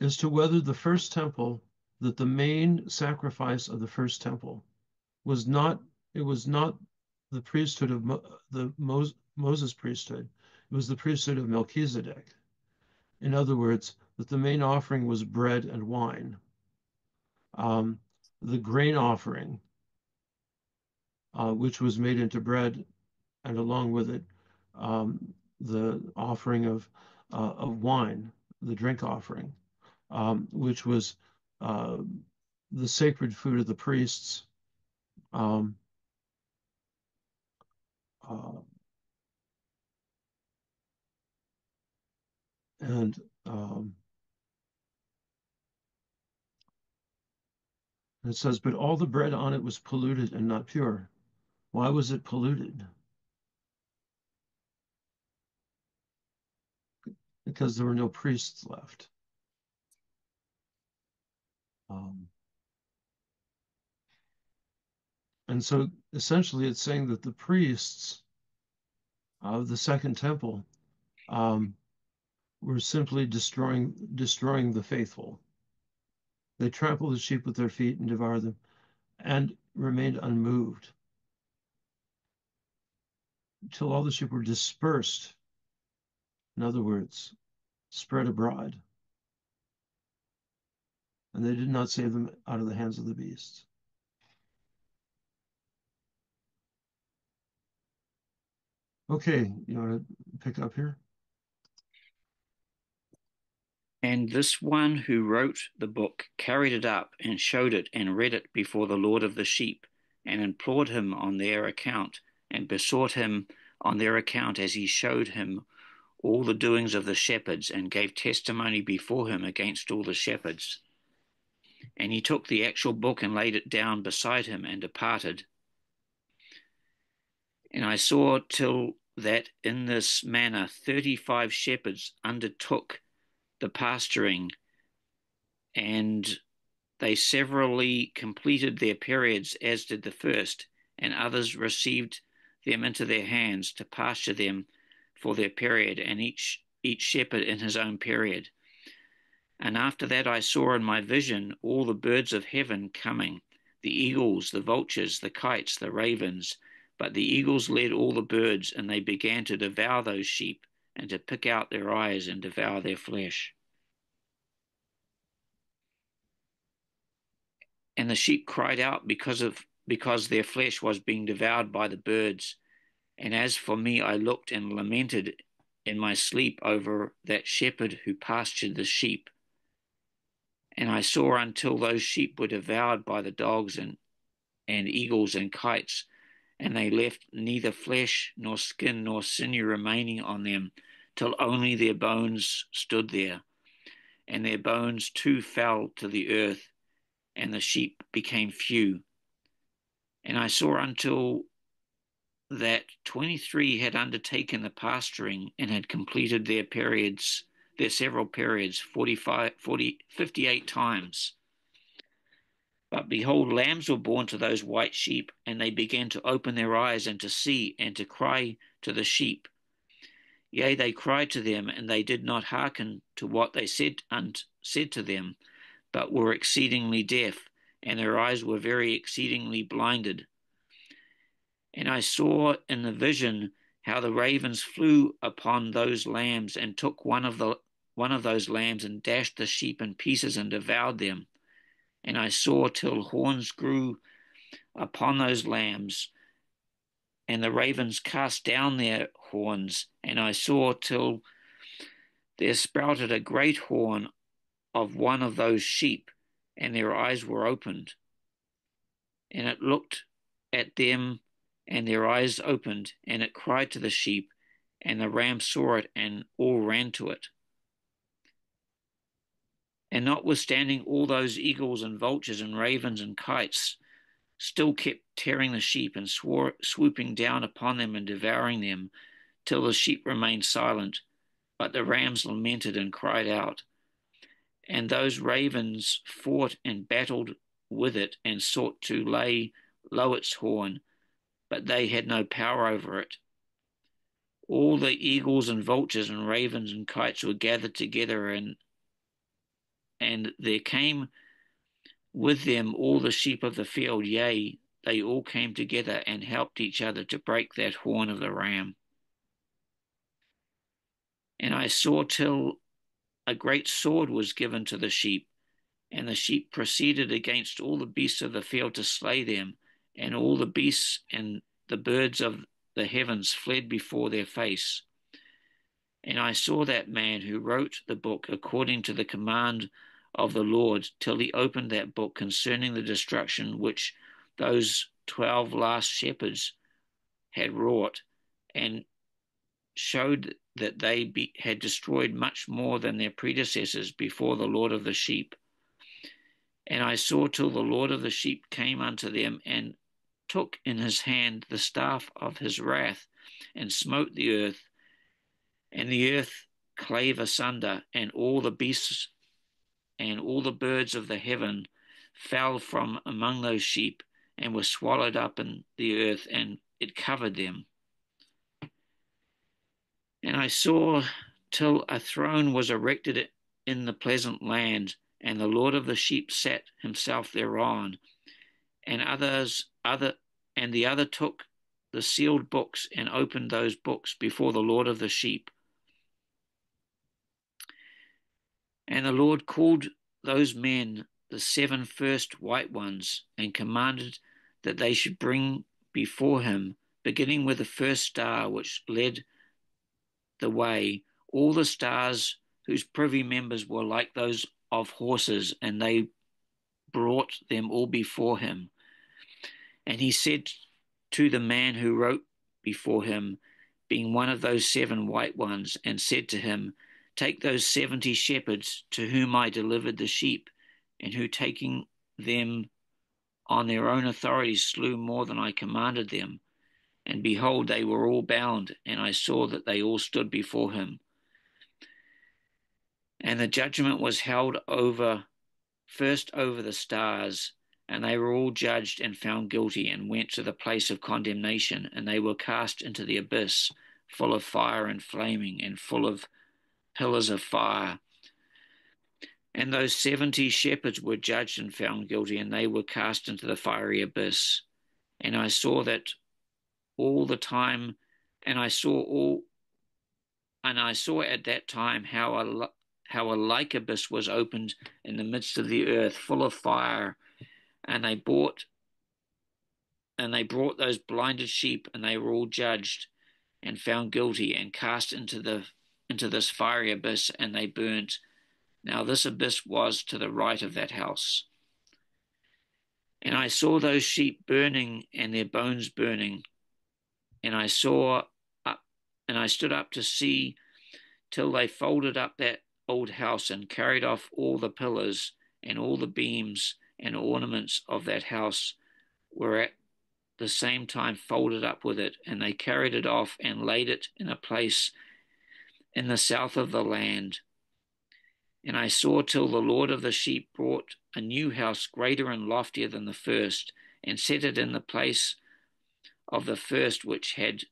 as to whether the first temple, that the main sacrifice of the first temple was not, it was not the priesthood of Moses priesthood, it was the priesthood of Melchizedek. In other words, that the main offering was bread and wine. The grain offering, which was made into bread, and along with it, the offering of wine, the drink offering, which was uh, the sacred food of the priests. Um, uh, and And it says, but all the bread on it was polluted and not pure. Why was it polluted? Because there were no priests left. And so essentially it's saying that the priests of the Second Temple were simply destroying the faithful. They trampled the sheep with their feet and devoured them and remained unmoved until all the sheep were dispersed. In other words, spread abroad. And they did not save them out of the hands of the beasts. Okay, you want to pick up here? And this one who wrote the book carried it up and showed it and read it before the Lord of the sheep, and implored him on their account, and besought him on their account as he showed him all the doings of the shepherds, and gave testimony before him against all the shepherds. And he took the actual book and laid it down beside him and departed. And I saw till that in this manner 35 shepherds undertook the pasturing, and they severally completed their periods, as did the first, and others received them into their hands to pasture them for their period, and each shepherd in his own period. And after that I saw in my vision all the birds of heaven coming, the eagles, the vultures, the kites, the ravens. But the eagles led all the birds, and they began to devour those sheep, and to pick out their eyes and devour their flesh. And the sheep cried out because their flesh was being devoured by the birds. And as for me, I looked and lamented in my sleep over that shepherd who pastured the sheep. And I saw until those sheep were devoured by the dogs and eagles and kites, and they left neither flesh nor skin nor sinew remaining on them, till only their bones stood there. And their bones too fell to the earth, and the sheep became few. And I saw until that 23 had undertaken the pasturing and had completed their periods, their several periods, 58 times. But behold, lambs were born to those white sheep, and they began to open their eyes and to see and to cry to the sheep. Yea, they cried to them, and they did not hearken to what they said to them, but were exceedingly deaf, and their eyes were very exceedingly blinded. And I saw in the vision how the ravens flew upon those lambs, and took one of those lambs, and dashed the sheep in pieces and devoured them. And I saw till horns grew upon those lambs, and the ravens cast down their horns. And I saw till there sprouted a great horn of one of those sheep, and their eyes were opened. And it looked at them, and their eyes opened, and it cried to the sheep, and the ram saw it, and all ran to it. And notwithstanding all those eagles and vultures and ravens and kites still kept tearing the sheep, and swooping down upon them and devouring them, till the sheep remained silent, but the rams lamented and cried out. And those ravens fought and battled with it, and sought to lay low its horn, but they had no power over it. All the eagles and vultures and ravens and kites were gathered together, and there came with them all the sheep of the field. Yea, they all came together and helped each other to break that horn of the ram. And I saw till a great sword was given to the sheep, and the sheep proceeded against all the beasts of the field to slay them, and all the beasts and the birds of the heavens fled before their face. And I saw that man who wrote the book according to the command of the Lord, till he opened that book concerning the destruction which those 12 last shepherds had wrought, and showed that they had destroyed much more than their predecessors before the Lord of the sheep. And I saw till the Lord of the sheep came unto them, and took in his hand the staff of his wrath, and smote the earth, and the earth clave asunder, and all the beasts and all the birds of the heaven fell from among those sheep, and were swallowed up in the earth, and it covered them. And I saw till a throne was erected in the pleasant land, and the Lord of the sheep sat himself thereon, and the other took the sealed books, and opened those books before the Lord of the sheep. And the Lord called those men the 7 first white ones, and commanded that they should bring before him, beginning with the first star which led the way, all the stars whose privy members were like those of horses, and they brought them all before him. And he said to the man who wrote before him, being one of those 7 white ones, and said to him, Take those 70 shepherds to whom I delivered the sheep, and who, taking them on their own authority, slew more than I commanded them. And behold, they were all bound, and I saw that they all stood before him. And the judgment was held first over the stars, and they were all judged and found guilty, and went to the place of condemnation, and they were cast into the abyss, full of fire and flaming, and full of pillars of fire. And those 70 shepherds were judged and found guilty, and they were cast into the fiery abyss. And I saw that all the time, and I saw at that time how a like abyss was opened in the midst of the earth, full of fire. And they brought those blinded sheep, and they were all judged and found guilty, and cast into this fiery abyss, and they burnt. Now this abyss was to the right of that house. And I saw those sheep burning, and their bones burning. And I stood up to see till they folded up that old house, and carried off all the pillars, and all the beams and ornaments of that house were at the same time folded up with it. And they carried it off, and laid it in a place in the south of the land. And I saw till the Lord of the sheep brought a new house, greater and loftier than the first, and set it in the place of the first which had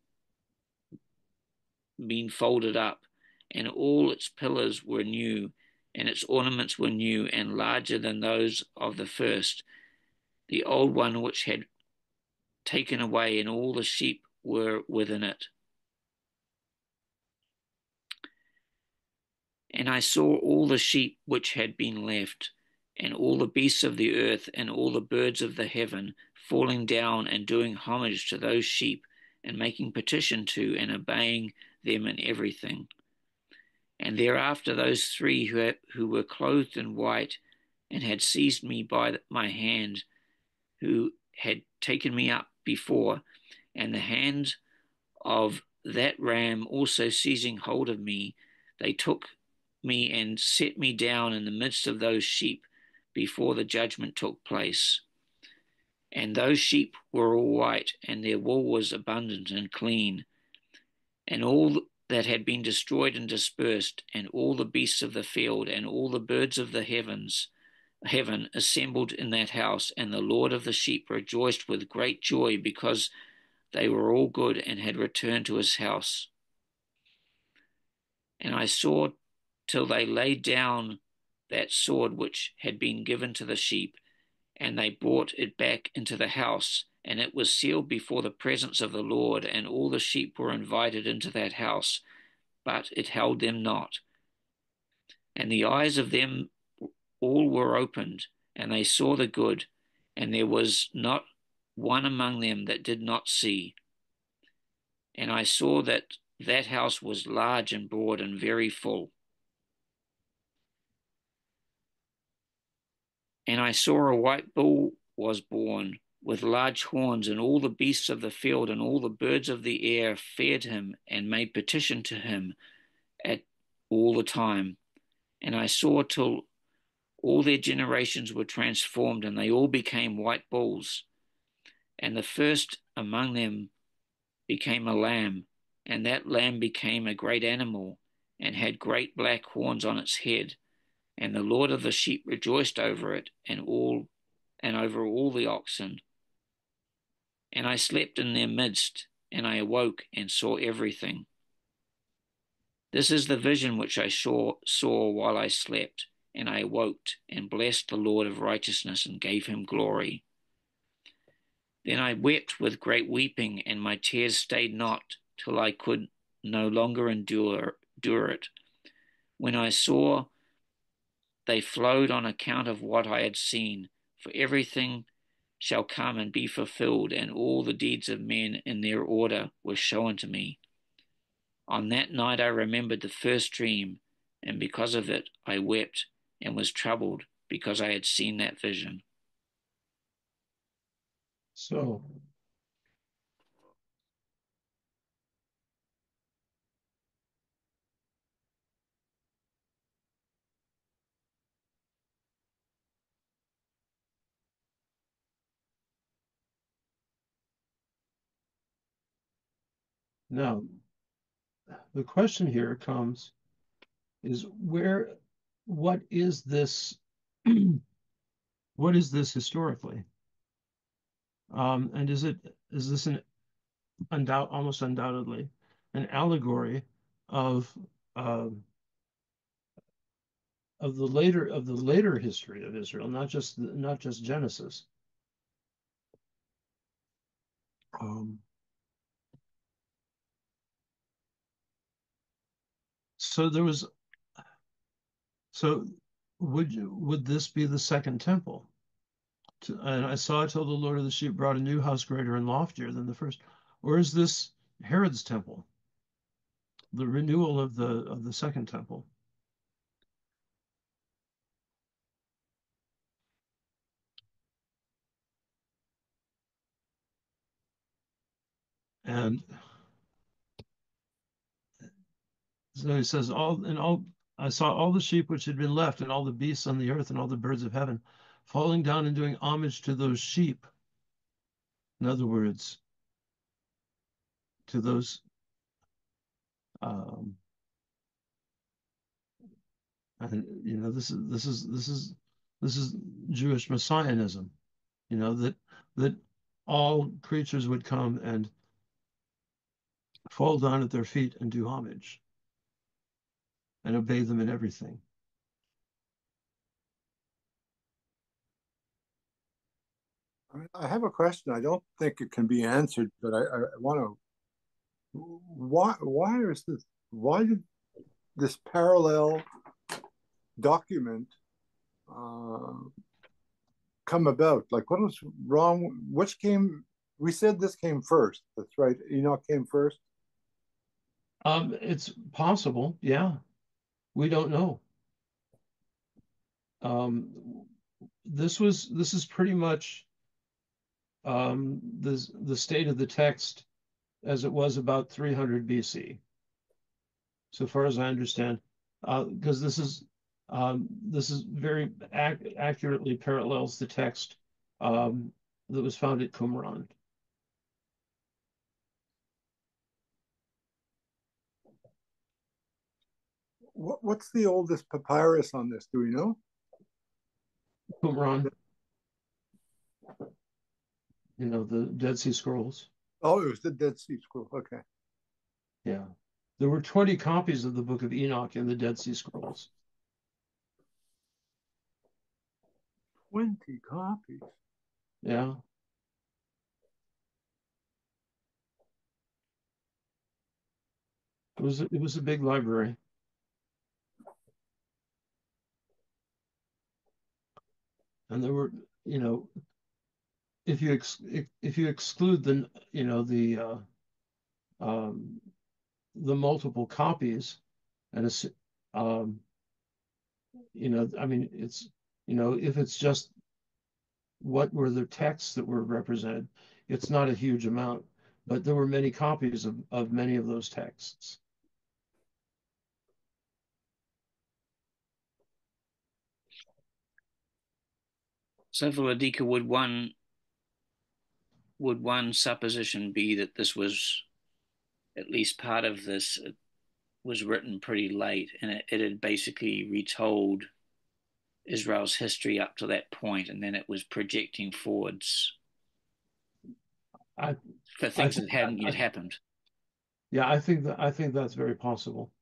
been folded up. And all its pillars were new, and its ornaments were new, and larger than those of the first. The old one which had taken away, and all the sheep were within it. And I saw all the sheep which had been left, and all the beasts of the earth, and all the birds of the heaven, falling down and doing homage to those sheep, and making petition to and obeying them in everything. And thereafter those 3 who were clothed in white, and had seized me by my hand, who had taken me up before, and the hand of that ram also seizing hold of me, they took me and set me down in the midst of those sheep before the judgment took place. And those sheep were all white, and their wool was abundant and clean. And all that had been destroyed and dispersed, and all the beasts of the field, and all the birds of the heaven assembled in that house. And the Lord of the sheep rejoiced with great joy, because they were all good, and had returned to his house. And I saw till they laid down that sword which had been given to the sheep, and they brought it back into the house, and it was sealed before the presence of the Lord, and all the sheep were invited into that house, but it held them not. And the eyes of them all were opened, and they saw the good, and there was not one among them that did not see. And I saw that house was large and broad and very full. And I saw a white bull was born, with large horns, and all the beasts of the field and all the birds of the air feared him, and made petition to him at all the time. And I saw till All their generations were transformed, and they all became white bulls. And the first among them became a lamb, and that lamb became a great animal, and had great black horns on its head. And the Lord of the sheep rejoiced over it, and over all the oxen. And I slept in their midst, and I awoke and saw everything. This is the vision which I saw while I slept, and I awoke and blessed the Lord of righteousness and gave him glory. Then I wept with great weeping, and my tears stayed not, till I could no longer endure it. When I saw, they flowed on account of what I had seen, for everything shall come and be fulfilled, and all the deeds of men in their order were shown to me. On that night I remembered the first dream, and because of it I wept and was troubled, because I had seen that vision. So, now the question here comes is what is this what is this historically? And is this almost undoubtedly an allegory of the later history of Israel, not just Genesis. So would this be the second temple? And I saw till the Lord of the sheep brought a new house greater and loftier than the first. Or is this Herod's temple, the renewal of the second temple? And so he says, I saw all the sheep which had been left, and all the beasts on the earth, and all the birds of heaven, falling down and doing homage to those sheep. In other words, to those and this is Jewish messianism, that all creatures would come and fall down at their feet and do homage and obey them in everything. I have a question. I don't think it can be answered, but I want to. Why did this parallel document come about? Like, what was wrong? Which came? We said this came first. That's right. Enoch came first. It's possible, yeah. We don't know. This is pretty much the state of the text as it was about 300 BC, so far as I understand, because this is very accurately parallels the text that was found at Qumran. What's the oldest papyrus on this? Do we know? Qumran, the Dead Sea Scrolls. Oh, it was the Dead Sea Scroll. Okay. Yeah. There were 20 copies of the Book of Enoch in the Dead Sea Scrolls. 20 copies. Yeah. It was a big library. And there were, if you exclude the multiple copies, and I mean, if it's just what were the texts that were represented, it's not a huge amount, but there were many copies of many of those texts. So Vladika, would one supposition be that this was at least part of this was written pretty late, and it had basically retold Israel's history up to that point, and then it was projecting forwards I, for things that hadn't yet happened. Yeah, I think that's very possible.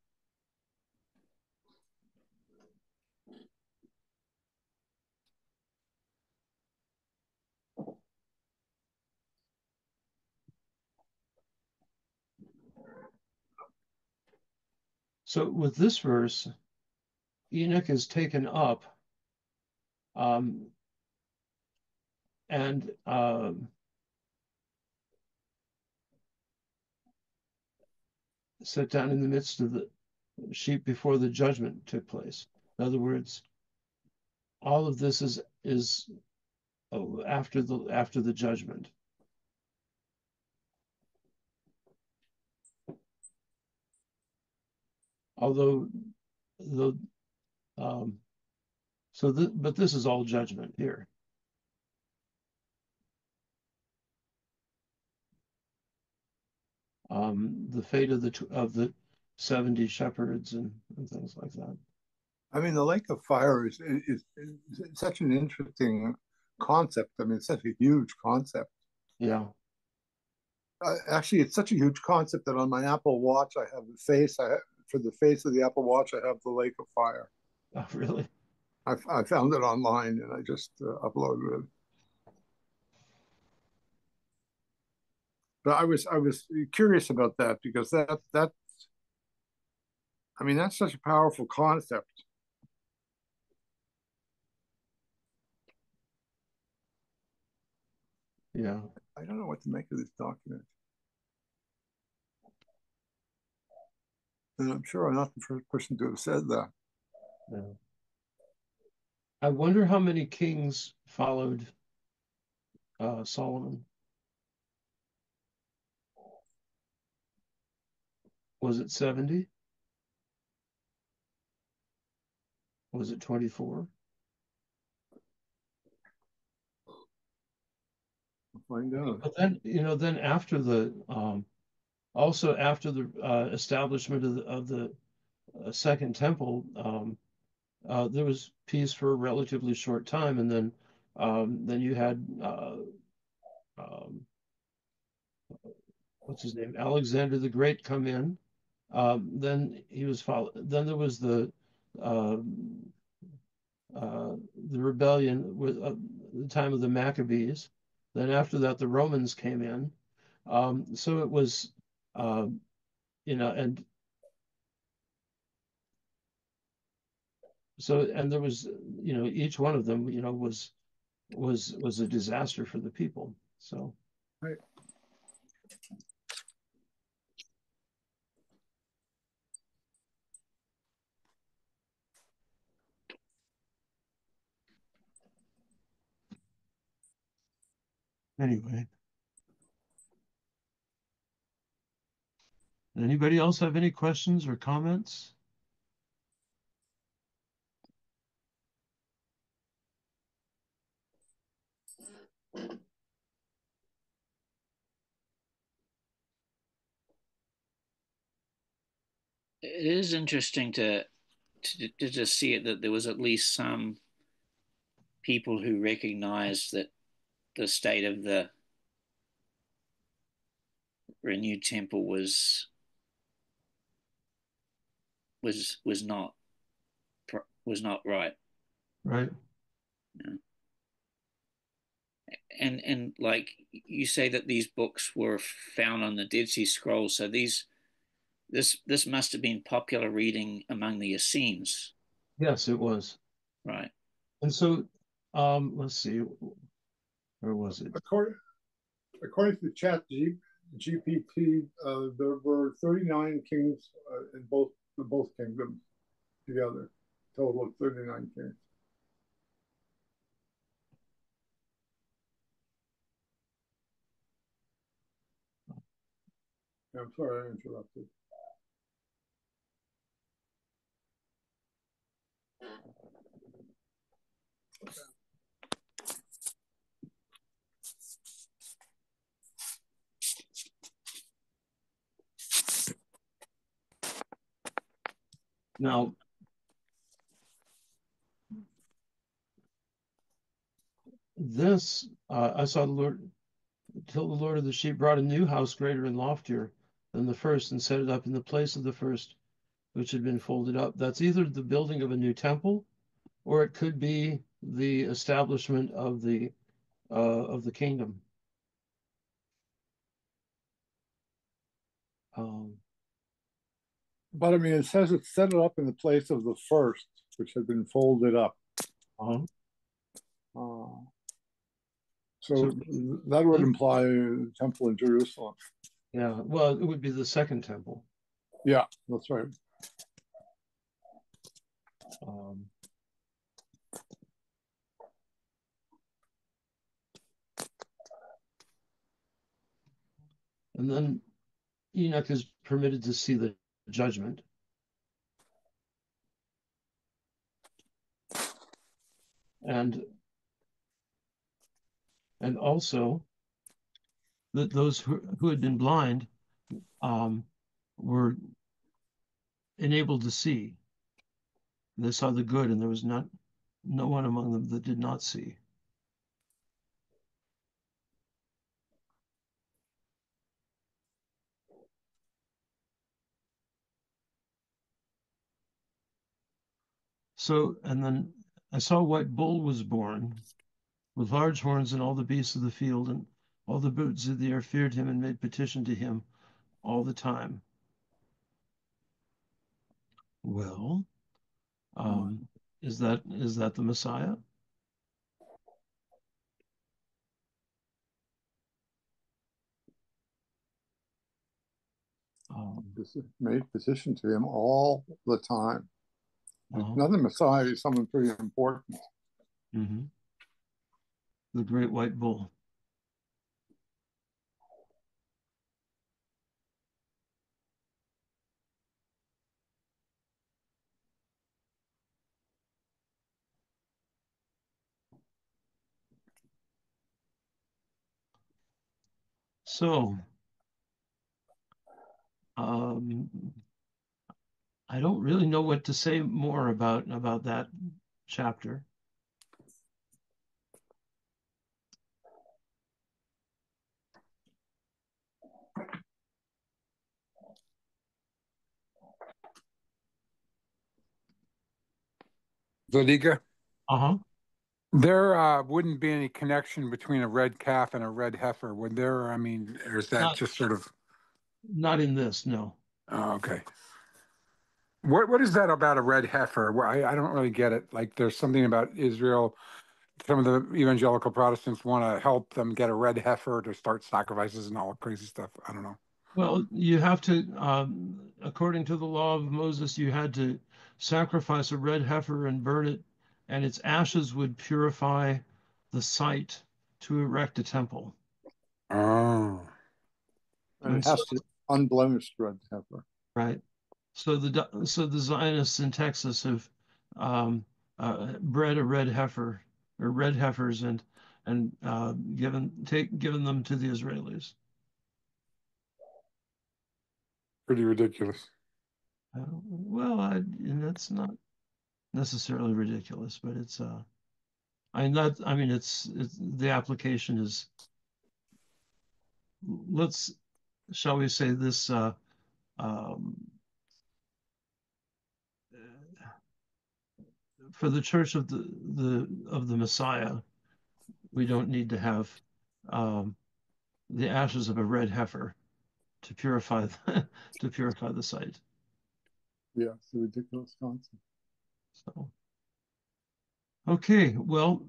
So with this verse, Enoch is taken up and set down in the midst of the sheep before the judgment took place. In other words, all of this is after the judgment. Although the but this is all judgment here. The fate of the 70 shepherds and things like that. I mean, the lake of fire is such an interesting concept. I mean, it's such a huge concept. Yeah. Actually, it's such a huge concept that on my Apple Watch, I have the face. For the face of the Apple Watch, I have the lake of fire. Oh, really? I found it online and I just uploaded it. But I was curious about that because that I mean that's such a powerful concept. Yeah. I don't know what to make of this document. And I'm sure I'm not the first person to have said that. Yeah. I wonder how many kings followed Solomon. Was it 70? Was it 24? I'll find out. But then, then after also after the establishment of the Second Temple, there was peace for a relatively short time, and then you had what's his name, Alexander the Great come in. Then he was followed. Then there was uh, the rebellion with the time of the Maccabees. Then after that, the Romans came in. So it was, and there was, each one of them, was a disaster for the people. So. Right. Anyway. Anybody else have any questions or comments? It is interesting to just see it that there was at least some people who recognized that the state of the renewed temple was not right. Right. Yeah. And like you say that these books were found on the Dead Sea Scrolls, so this must have been popular reading among the Essenes. Yes, it was. Right. And so, let's see, where was it? According to Chat GPT, there were 39 kings in both kingdoms together, total of 39 kings. I'm sorry I interrupted. Now, this I saw the Lord till the Lord of the sheep brought a new house greater and loftier than the first and set it up in the place of the first, which had been folded up. That's either the building of a new temple, or it could be the establishment of the kingdom. But I mean, it says it set it up in the place of the first, which had been folded up. Uh-huh. So that would imply the temple in Jerusalem. Yeah, well, it would be the second temple. Yeah, that's right. And then Enoch is permitted to see the judgment. And also that those who had been blind were enabled to see. They saw the good, and there was no one among them that did not see. So, and then I saw a white bull was born with large horns, and all the beasts of the field and all the birds of the air feared him and made petition to him all the time. Well, is that the Messiah? Made petition to him all the time. Another Messiah is someone pretty important. Mm-hmm. The great white bull. So, I don't really know what to say more about that chapter. Zodiga? Uh-huh. There wouldn't be any connection between a red calf and a red heifer, would there? I mean, or is that just sort of... Not in this, no. Oh, okay. What is that about a red heifer? I don't really get it. Like, there's something about Israel. Some of the evangelical Protestants want to help them get a red heifer to start sacrifices and all crazy stuff. I don't know. Well, you have to, according to the law of Moses, you had to sacrifice a red heifer and burn it, and its ashes would purify the site to erect a temple. Oh. And it has to be unblemished red heifer. Right. So the Zionists in Texas have bred a red heifer or red heifers and given them to the Israelis. Pretty ridiculous. Well, that's not necessarily ridiculous, but it's it's the application is, shall we say this, for the Church of the Messiah, we don't need to have the ashes of a red heifer to purify the site. Yeah, it's a ridiculous concept. So, okay, well,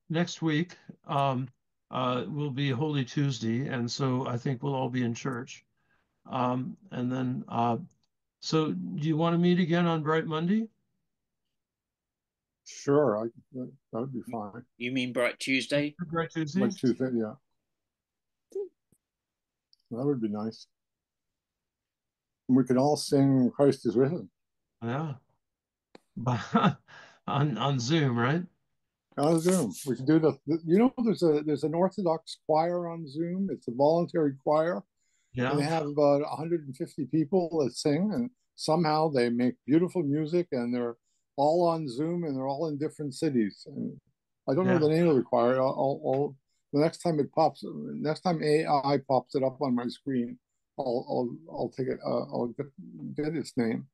next week will be Holy Tuesday, and so I think we'll all be in church. And then, so do you want to meet again on Bright Monday? Sure, that would be fine. You mean Bright Tuesday? Bright Tuesday? Bright Tuesday, yeah. That would be nice. And we can all sing Christ is Risen. Yeah. on Zoom, right? On Zoom. We can do there's an Orthodox choir on Zoom. It's a voluntary choir. Yeah. And they have about 150 people that sing, and somehow they make beautiful music, and they're all on Zoom, and they're all in different cities. And I don't know Yeah. the name of the choir. The next time next time AI pops it up on my screen, I'll take it. I'll get its name.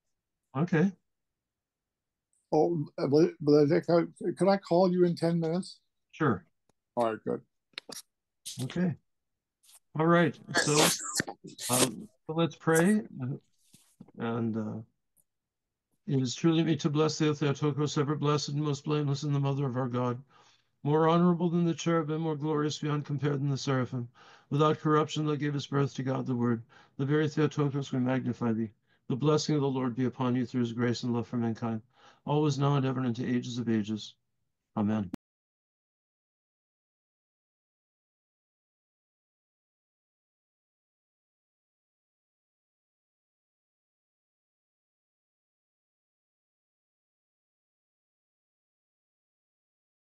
Okay. Oh, but could I call you in 10 minutes? Sure. All right, good. Okay. All right. So let's pray. And it is truly me to bless thee, O Theotokos, ever blessed and most blameless, and the mother of our God, more honorable than the cherubim, more glorious beyond compare than the seraphim. Without corruption, thou gavest birth to God the Word. The very Theotokos, we magnify thee. The blessing of the Lord be upon you through his grace and love for mankind, always now and ever and into ages of ages. Amen.